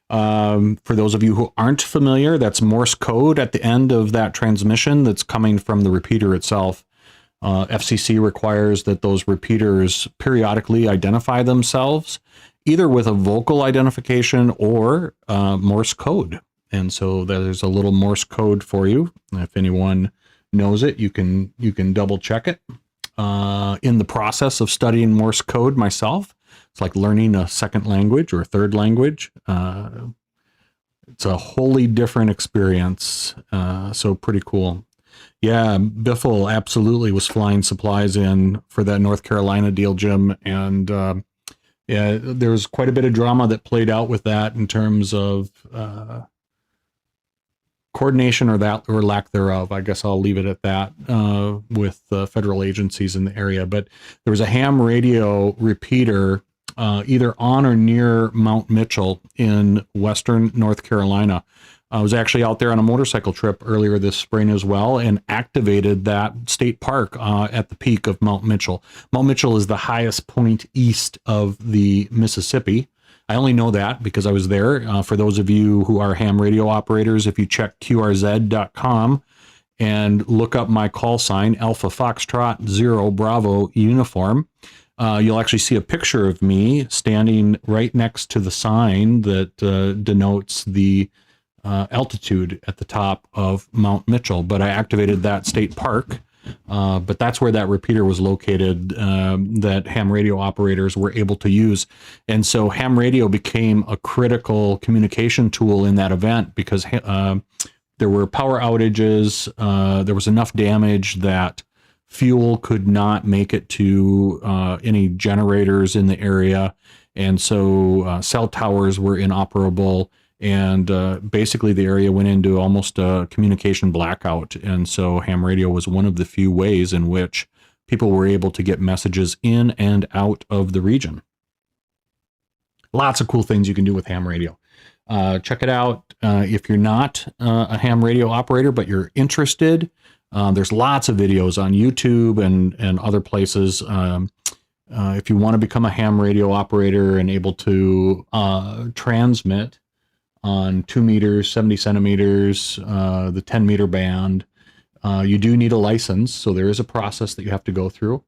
For those of you who aren't familiar, that's Morse code at the end of that transmission that's coming from the repeater itself. FCC requires that those repeaters periodically identify themselves, either with a vocal identification or Morse code. And so there's a little Morse code for you. If anyone knows it, you can double check it. In the process of studying Morse code myself, it's like learning a second language or a third language. It's a wholly different experience. So pretty cool. Yeah, Biffle absolutely was flying supplies in for that North Carolina deal, Jim. And Yeah, there was quite a bit of drama that played out with that in terms of coordination or lack thereof. I guess I'll leave it at that with federal agencies in the area. But there was a ham radio repeater either on or near Mount Mitchell in western North Carolina. I was actually out there on a motorcycle trip earlier this spring as well and activated that state park at the peak of Mount Mitchell. Mount Mitchell is the highest point east of the Mississippi. I only know that because I was there. For those of you who are ham radio operators, if you check QRZ.com and look up my call sign, Alpha Foxtrot 0 Bravo Uniform, you'll actually see a picture of me standing right next to the sign that denotes the altitude at the top of Mount Mitchell. But I activated that state park. But that's where that repeater was located that ham radio operators were able to use. And so ham radio became a critical communication tool in that event because there were power outages. There was enough damage that fuel could not make it to any generators in the area. And so cell towers were inoperable. And basically the area went into almost a communication blackout. And so ham radio was one of the few ways in which people were able to get messages in and out of the region. Lots of cool things you can do with ham radio. Check it out if you're not a ham radio operator, but you're interested. There's lots of videos on YouTube and other places. If you want to become a ham radio operator and able to transmit on 2 meters, 70 centimeters, the 10 meter band. You do need a license, so there is a process that you have to go through.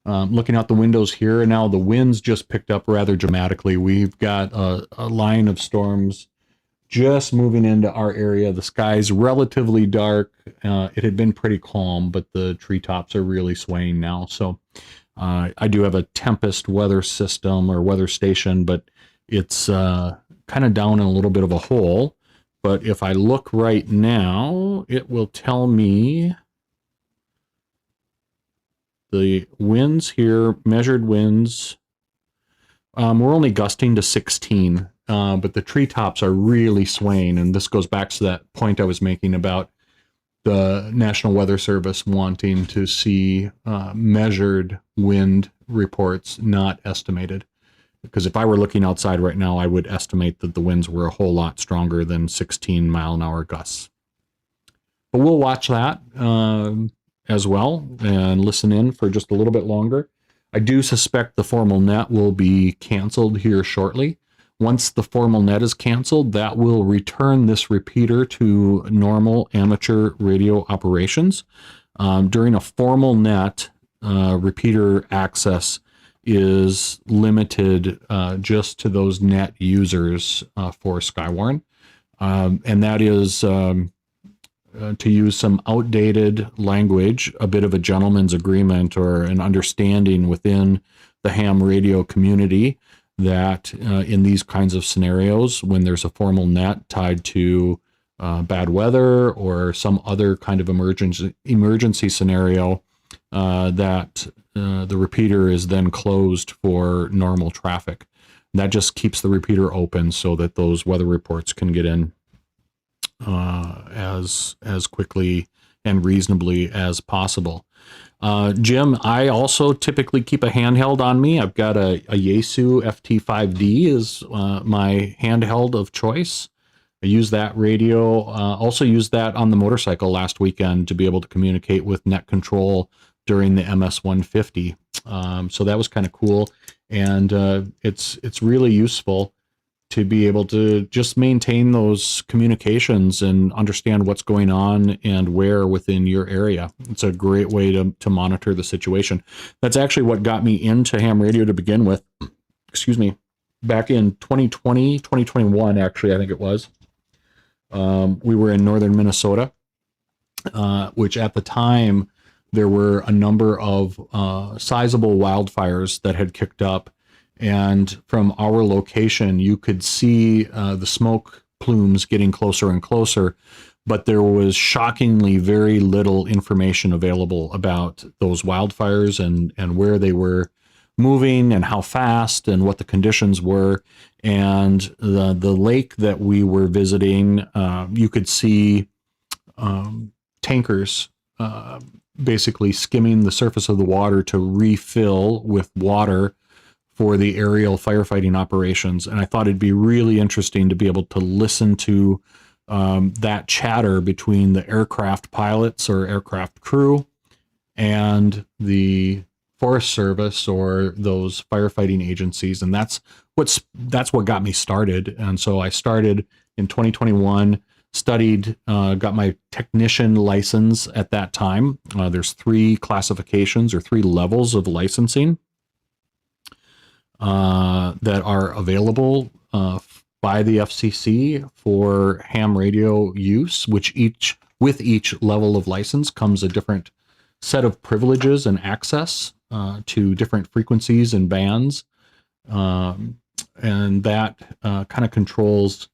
Looking out the windows here, now the winds just picked up rather dramatically. We've got a line of storms just moving into our area. The sky's relatively dark. It had been pretty calm, but the treetops are really swaying now. So I do have a tempest weather system or weather station, but it's kind of down in a little bit of a hole. But if I look right now, it will tell me the winds here, measured winds. We're only gusting to 16, but the treetops are really swaying. And this goes back to that point I was making about the National Weather Service wanting to see measured wind reports, not estimated. Because if I were looking outside right now, I would estimate that the winds were a whole lot stronger than 16-mile-an-hour gusts. But we'll watch that as well and listen in for just a little bit longer. I do suspect the formal net will be canceled here shortly. Once the formal net is canceled, that will return this repeater to normal amateur radio operations. During a formal net, repeater access is limited just to those net users for Skywarn. And that is to use some outdated language, a bit of a gentleman's agreement or an understanding within the ham radio community that in these kinds of scenarios, when there's a formal net tied to bad weather or some other kind of emergency scenario, that the repeater is then closed for normal traffic. That just keeps the repeater open so that those weather reports can get in as quickly and reasonably as possible. Jim, I also typically keep a handheld on me. I've got a Yaesu FT5D is my handheld of choice. I use that radio, also used that on the motorcycle last weekend to be able to communicate with net control during the MS-150. So that was kind of cool. And it's really useful to be able to just maintain those communications and understand what's going on and where within your area. It's a great way to monitor the situation. That's actually what got me into ham radio to begin with. Excuse me. Back in 2020, 2021, actually, I think it was. We were in northern Minnesota, which at the time, there were a number of sizable wildfires that had kicked up. And from our location, you could see the smoke plumes getting closer and closer, but there was shockingly very little information available about those wildfires and where they were moving and how fast and what the conditions were. And the lake that we were visiting, you could see tankers basically skimming the surface of the water to refill with water for the aerial firefighting operations. And I thought it'd be really interesting to be able to listen to that chatter between the aircraft pilots or aircraft crew and the Forest Service or those firefighting agencies. And that's what got me started. And so I started in 2021, studied, got my technician license at that time. There's 3 classifications or 3 levels of licensing that are available by the FCC for ham radio use, which with each level of license comes a different set of privileges and access to different frequencies and bands. And that kind of controls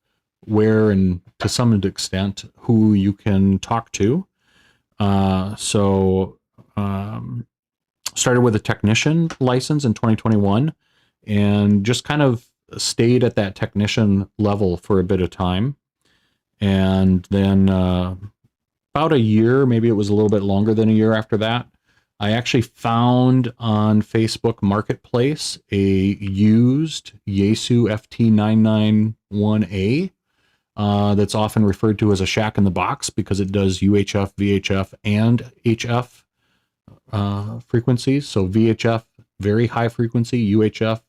where and to some extent who you can talk to. Started with a technician license in 2021 and just kind of stayed at that technician level for a bit of time. And then about a year, maybe it was a little bit longer than a year after that, I actually found on Facebook Marketplace a used Yaesu FT991A that's often referred to as a shack in the box because it does UHF, VHF, and HF frequencies. So VHF, very high frequency, UHF,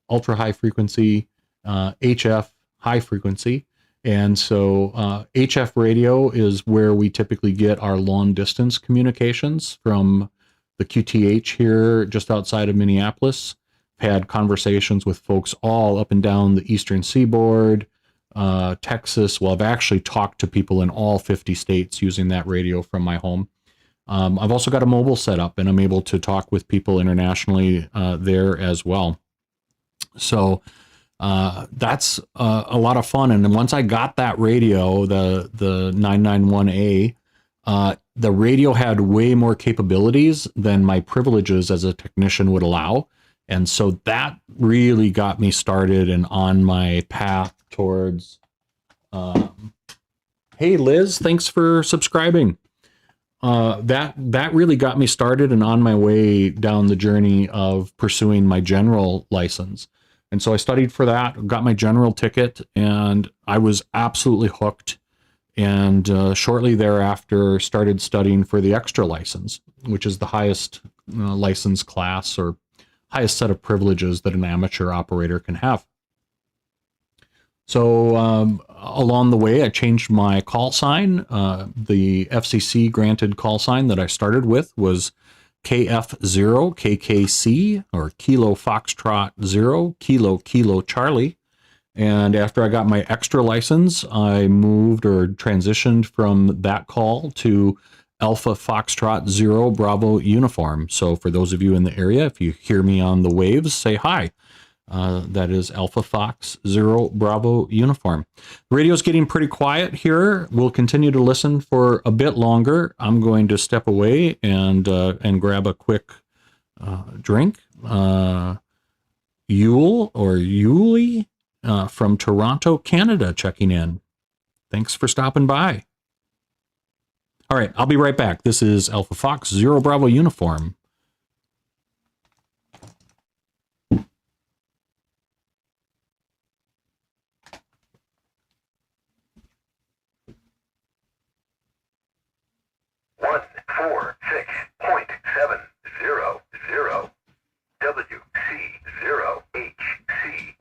ultra high frequency, HF, high frequency. And so HF radio is where we typically get our long distance communications from the QTH here just outside of Minneapolis. Had conversations with folks all up and down the eastern seaboard, Texas. Well, I've actually talked to people in all 50 states using that radio from my home. I've also got a mobile setup, and I'm able to talk with people internationally there as well. So that's a lot of fun. And then once I got that radio, the 991A, the radio had way more capabilities than my privileges as a technician would allow. And so that really got me started and on my path towards, hey, Liz, thanks for subscribing. That really got me started and on my way down the journey of pursuing my general license. And so I studied for that, got my general ticket, and I was absolutely hooked. And shortly thereafter, started studying for the extra license, which is the highest license class or highest set of privileges that an amateur operator can have. So along the way, I changed my call sign. The FCC granted call sign that I started with was KF0 KKC, or Kilo Foxtrot 0 Kilo Charlie. And after I got my extra license, I moved or transitioned from that call to Alpha Foxtrot 0 Bravo Uniform. So for those of you in the area, if you hear me on the waves, say hi. That is Alpha Fox 0 Bravo Uniform. The radio's getting pretty quiet here. We'll continue to listen for a bit longer. I'm going to step away and grab a quick drink. Yule or Yuli from Toronto, Canada, checking in. Thanks for stopping by. All right, I'll be right back. This is Alpha Fox 0 Bravo Uniform. WC0HC.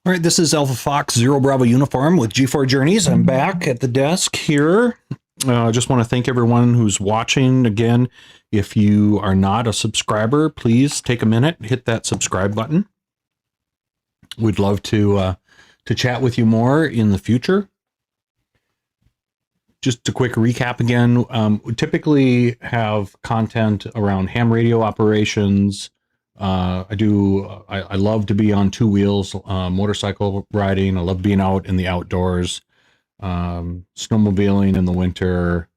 All right, this is Alpha Fox Zero Bravo Uniform with G4 Journeys. I'm back at the desk here. I just want to thank everyone who's watching. Again, if you are not a subscriber, please take a minute, hit that subscribe button. We'd love to chat with you more in the future. Just a quick recap again, we typically have content around ham radio operations. I love to be on two wheels, motorcycle riding. I love being out in the outdoors, snowmobiling in the winter,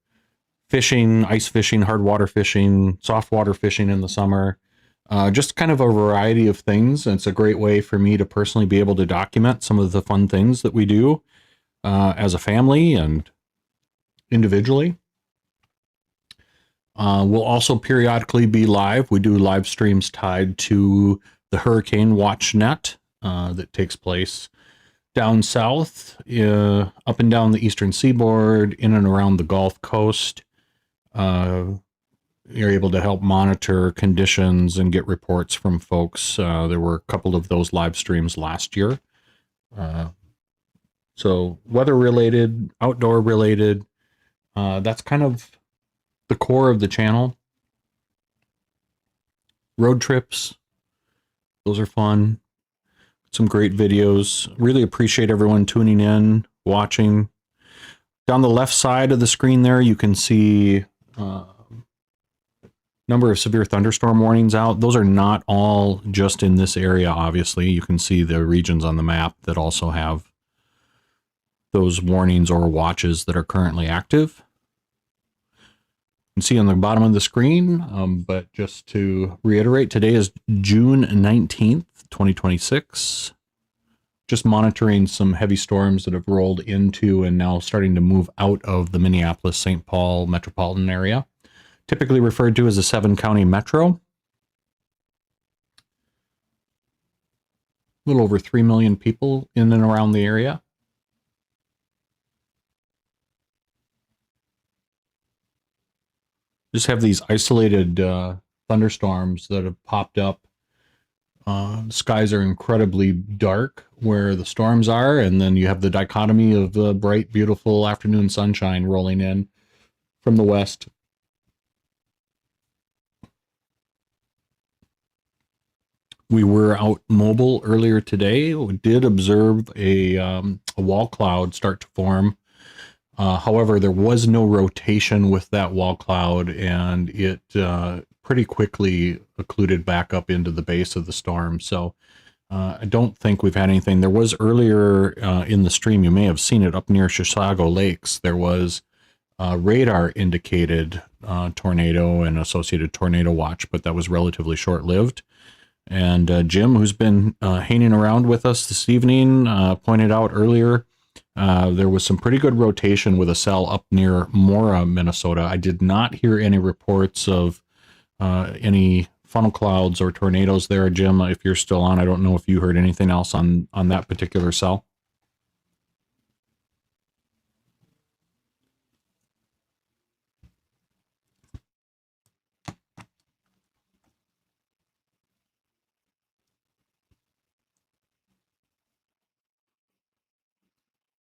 fishing, ice fishing, hard water fishing, soft water fishing in the summer. Just kind of a variety of things. And it's a great way for me to personally be able to document some of the fun things that we do as a family and individually. We'll also periodically be live. We do live streams tied to the Hurricane Watch Net that takes place down south, up and down the eastern seaboard, in and around the Gulf Coast. You're able to help monitor conditions and get reports from folks. There were a couple of those live streams last year. So weather related, outdoor related, that's kind of the core of the channel. Road trips, those are fun. Some great videos. Really appreciate everyone tuning in, watching. Down the left side of the screen there, you can see number of severe thunderstorm warnings out. Those are not all just in this area, obviously. You can see the regions on the map that also have those warnings or watches that are currently active. You can see on the bottom of the screen, but just to reiterate, today is June 19th, 2026. Just monitoring some heavy storms that have rolled into and now starting to move out of the Minneapolis-St. Paul metropolitan area, typically referred to as a 7-county metro. A little over 3 million people in and around the area. Just have these isolated thunderstorms that have popped up. Skies are incredibly dark where the storms are, and then you have the dichotomy of the bright, beautiful afternoon sunshine rolling in from the west. We were out mobile earlier today. We did observe a wall cloud start to form. However, there was no rotation with that wall cloud, and it pretty quickly occluded back up into the base of the storm. So I don't think we've had anything. There was earlier in the stream, you may have seen it up near Chisago Lakes. There was radar indicated tornado and associated tornado watch, but that was relatively short-lived. And Jim, who's been hanging around with us this evening, pointed out earlier there was some pretty good rotation with a cell up near Mora, Minnesota. I did not hear any reports of any funnel clouds or tornadoes there. Jim, if you're still on, I don't know if you heard anything else on that particular cell.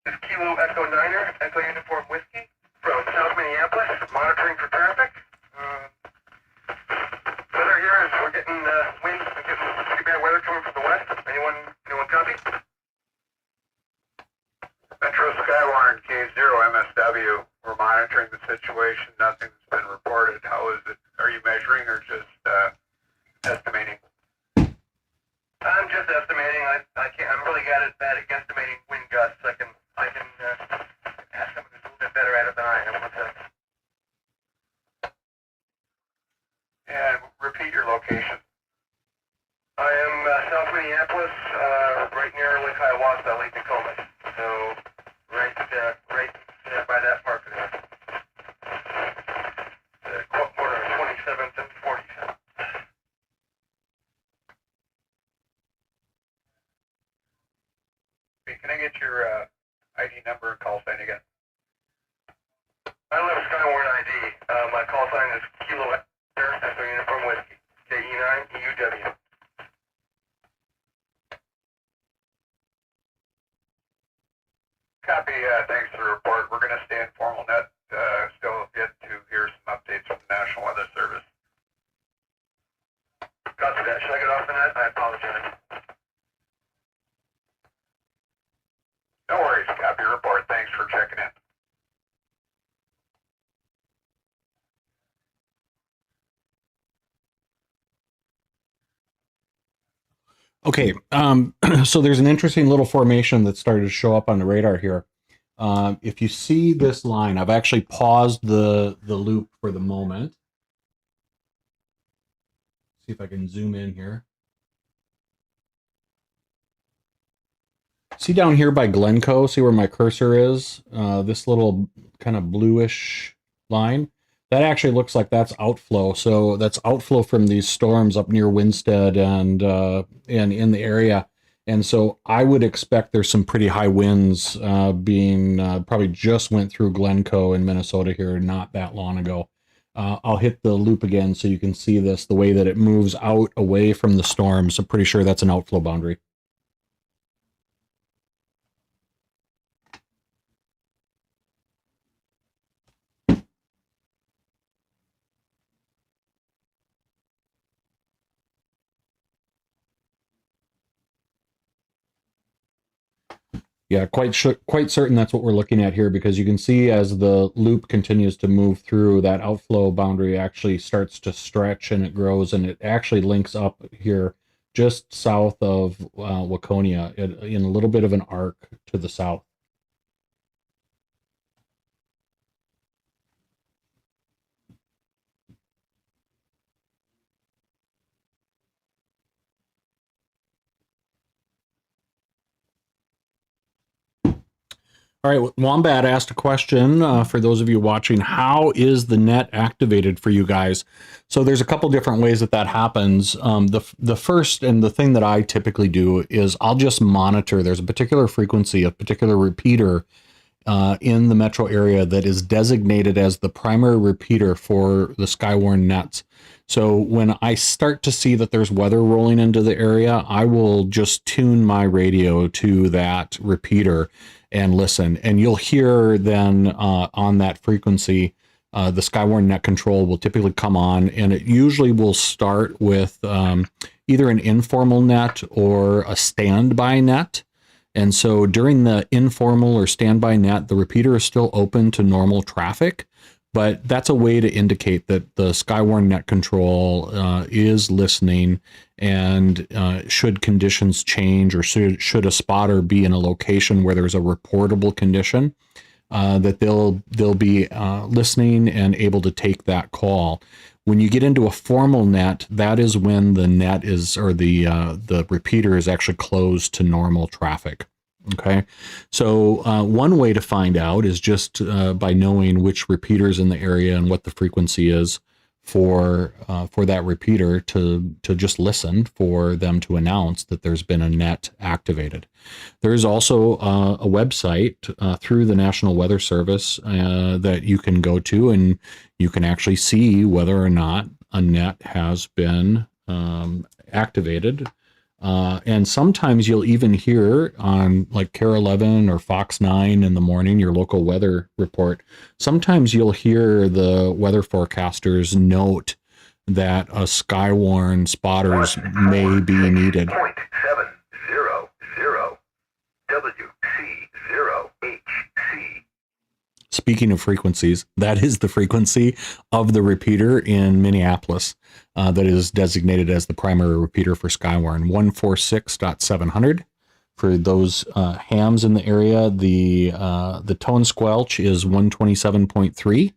This is Kilo Echo Niner, Echo Uniform Whiskey from South Minneapolis, monitoring for traffic. Weather here is we're getting wind, we're getting pretty bad weather coming from the west. Anyone copy? Metro Skywarn, K0 MSW. We're monitoring the situation. Nothing's been reported. How is it? Are you measuring or just estimating? I'm just estimating. I'm really bad at guesstimating wind gusts. I can ask someone who's a little bit better at it than I am. And repeat your location. I am South Minneapolis, right near Lake Hiawatha, Lake Tacoma. So right by that park there. The corner of 27th and 47th. Can I get your ID number and call sign again? I don't have a Skywarn ID. My call sign is Kilo Echo Uniform Whiskey. KE9EUW. Copy. Thanks for the report. We're going to stay informal. Net still yet to hear some updates from the National Weather Service. Copy that. Should I get off the net? I apologize. No worries. Copy your report. Thanks for checking in. Okay, so there's an interesting little formation that started to show up on the radar here. If you see this line, I've actually paused the loop for the moment. See if I can zoom in here. See down here by Glencoe, see where my cursor is? This little kind of bluish line. That actually looks like that's outflow. So that's outflow from these storms up near Winstead and in the area. And so I would expect there's some pretty high winds being probably just went through Glencoe in Minnesota here not that long ago. I'll hit the loop again so you can see this, the way that it moves out away from the storms. I'm pretty sure that's an outflow boundary. Yeah, quite certain that's what we're looking at here, because you can see as the loop continues to move through, that outflow boundary actually starts to stretch and it grows, and it actually links up here just south of Waconia in a little bit of an arc to the south. All right, Wombat asked a question for those of you watching. How is the net activated for you guys? So there's a couple different ways that happens. The first, and the thing that I typically do, is I'll just monitor. There's a particular frequency, a particular repeater in the metro area that is designated as the primary repeater for the Skywarn nets. So when I start to see that there's weather rolling into the area, I will just tune my radio to that repeater and listen. And you'll hear then on that frequency, the Skywarn net control will typically come on, and it usually will start with either an informal net or a standby net. And so during the informal or standby net, the repeater is still open to normal traffic, but that's a way to indicate that the Skywarn net control is listening, and should conditions change, or should a spotter be in a location where there's a reportable condition, that they'll be listening and able to take that call. When you get into a formal net, that is when the net is, or the repeater is actually closed to normal traffic. Okay, so one way to find out is just by knowing which repeaters in the area and what the frequency is for that repeater, to just listen for them to announce that there's been a net activated. There is also a website through the National Weather Service that you can go to, and you can actually see whether or not a net has been activated. And sometimes you'll even hear on like KARE 11 or Fox 9 in the morning, your local weather report, sometimes you'll hear the weather forecasters note that a Skywarn spotters may be needed. 0.700 WC0HC. Speaking of frequencies, that is the frequency of the repeater in Minneapolis that is designated as the primary repeater for Skywarn, 146.700. For those hams in the area, the tone squelch is 127.3,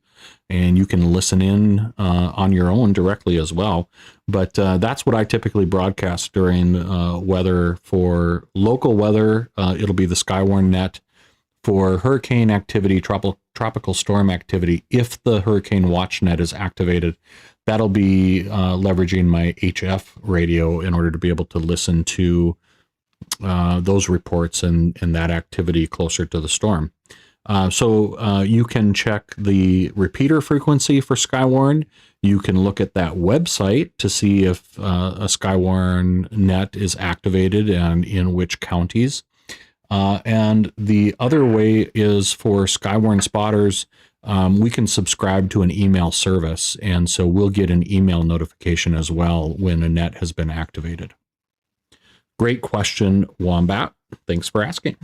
and you can listen in on your own directly as well. But that's what I typically broadcast during weather. For local weather, it'll be the Skywarn net. For hurricane activity, tropical storm activity, if the hurricane watch net is activated, that'll be leveraging my HF radio in order to be able to listen to those reports and that activity closer to the storm. So you can check the repeater frequency for Skywarn. You can look at that website to see if a Skywarn net is activated and in which counties. And the other way is for Skywarn spotters. We can subscribe to an email service, and so we'll get an email notification as well when a net has been activated. Great question, Wombat. Thanks for asking.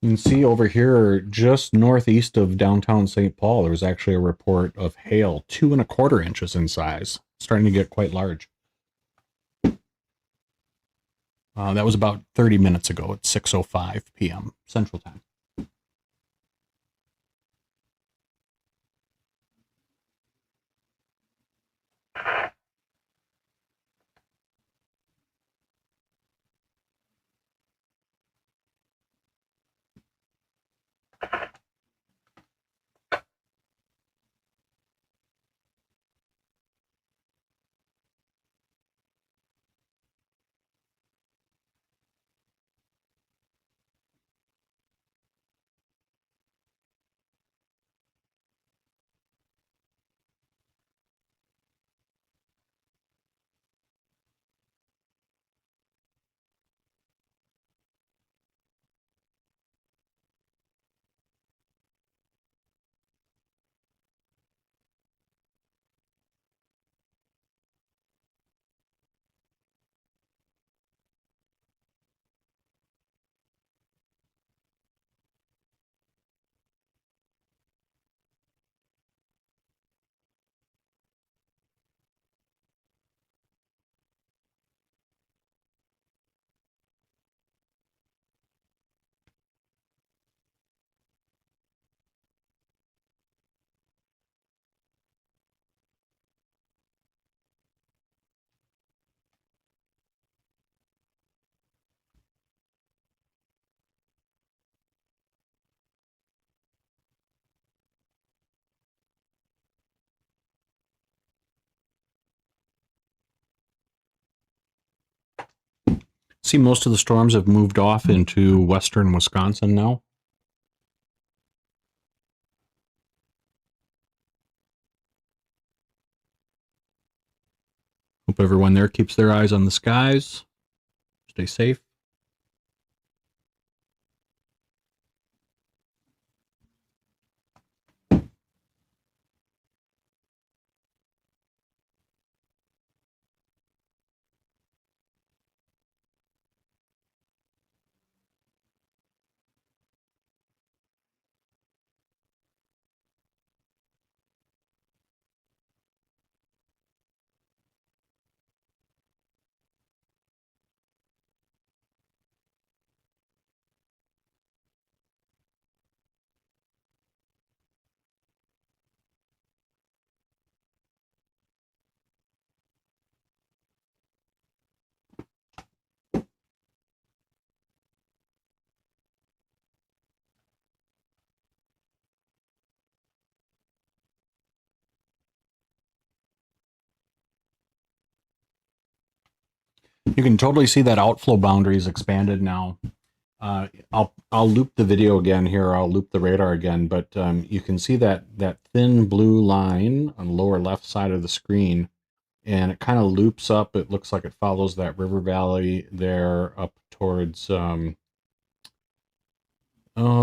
You can see over here, just northeast of downtown St. Paul, there was actually a report of hail, 2¼ inches in size, starting to get quite large. That was about 30 minutes ago at 6:05 p.m. Central Time. See, most of the storms have moved off into western Wisconsin now. Hope everyone there keeps their eyes on the skies. Stay safe. You can totally see that outflow boundary is expanded now. I'll loop the video again here. I'll loop the radar again, but you can see that thin blue line on the lower left side of the screen, and it kind of loops up. It looks like it follows that river valley there up towards. Oh,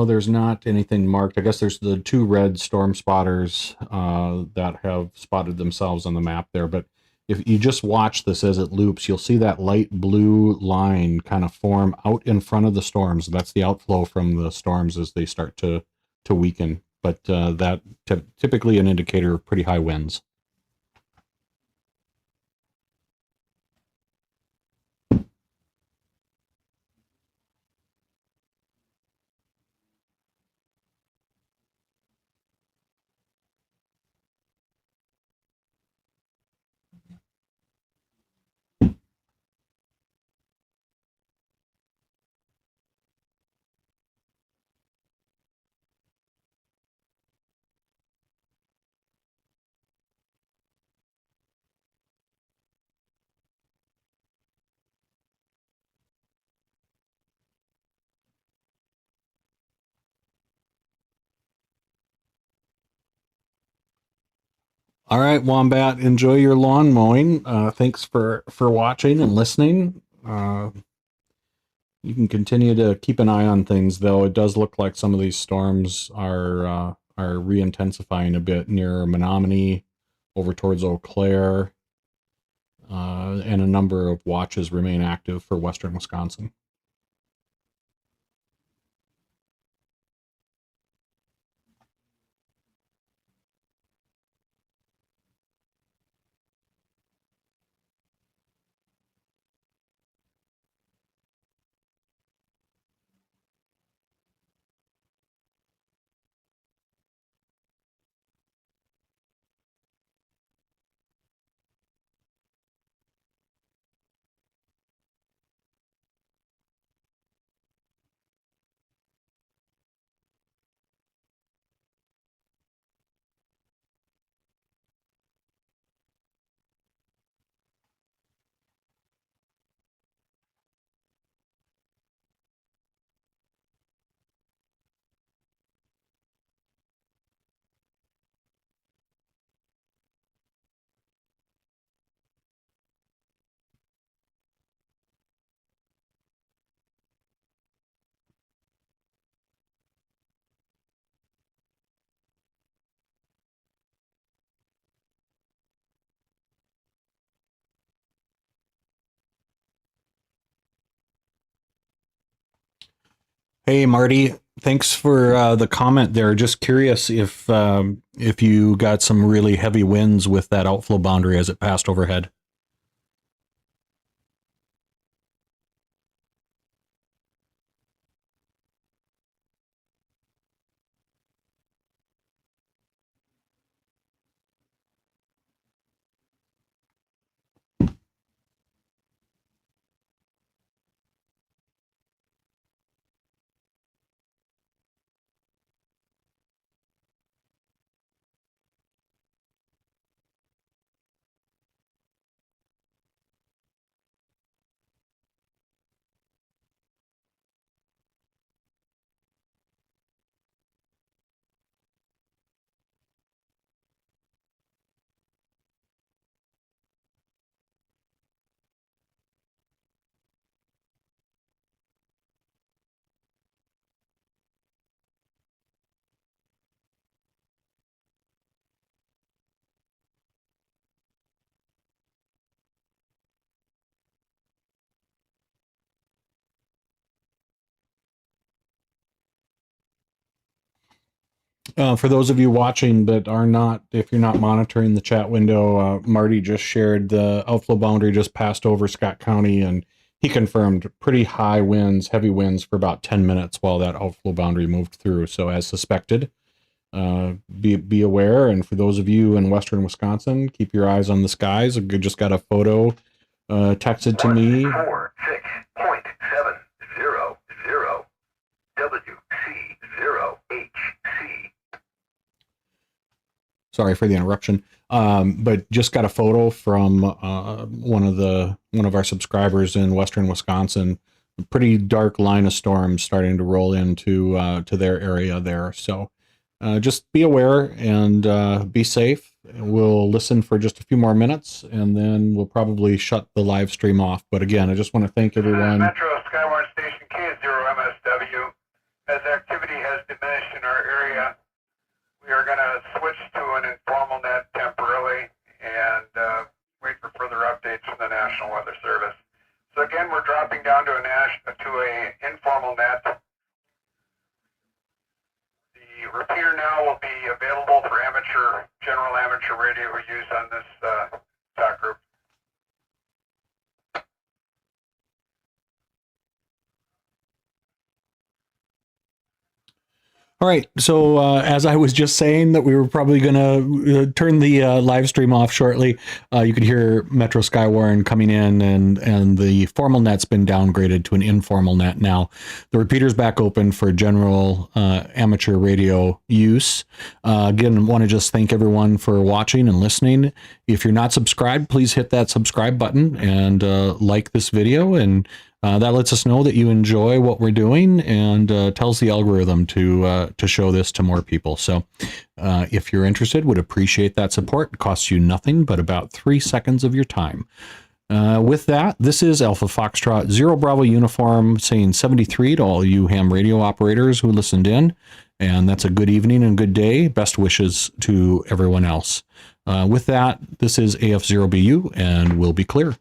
there's not anything marked. I guess there's the 2 red storm spotters that have spotted themselves on the map there, but if you just watch this as it loops, you'll see that light blue line kind of form out in front of the storms. That's the outflow from the storms as they start to weaken. But that typically an indicator of pretty high winds. All right, Wombat, enjoy your lawn mowing. Thanks for watching and listening. You can continue to keep an eye on things, though. It does look like some of these storms are re-intensifying a bit near Menominee, over towards Eau Claire, and a number of watches remain active for western Wisconsin. Hey, Marty, thanks for the comment there. Just curious if you got some really heavy winds with that outflow boundary as it passed overhead. For those of you watching but are not, if you're not monitoring the chat window, Marty just shared the outflow boundary just passed over Scott County, and he confirmed pretty high winds, heavy winds for about 10 minutes while that outflow boundary moved through. So as suspected, be aware. And for those of you in western Wisconsin, keep your eyes on the skies. I just got a photo texted to me. 146.700 WC0HC. Sorry for the interruption. But just got a photo from one of our subscribers in western Wisconsin. A pretty dark line of storms starting to roll into to their area there. So just be aware and be safe. We'll listen for just a few more minutes, and then we'll probably shut the live stream off. But again, I just want to thank everyone. Metro Skywarn Station K0MSW. As activity has diminished in our area, we are going to switch to an informal net temporarily and wait for further updates from the National Weather Service. So again, we're dropping down to a informal net. The repeater now will be available for general amateur radio use on this talk group. All right. So as I was just saying that we were probably going to turn the live stream off shortly, you could hear Metro Skywarn coming in, and the formal net's been downgraded to an informal net now. The repeater's back open for general amateur radio use. Again, want to just thank everyone for watching and listening. If you're not subscribed, please hit that subscribe button and like this video, and That lets us know that you enjoy what we're doing and tells the algorithm to show this to more people. So if you're interested, would appreciate that support. It costs you nothing but about 3 seconds of your time. With that, this is Alpha Foxtrot 0 Bravo Uniform saying 73 to all you ham radio operators who listened in. And that's a good evening and good day. Best wishes to everyone else. With that, this is AF0BU, and we'll be clear.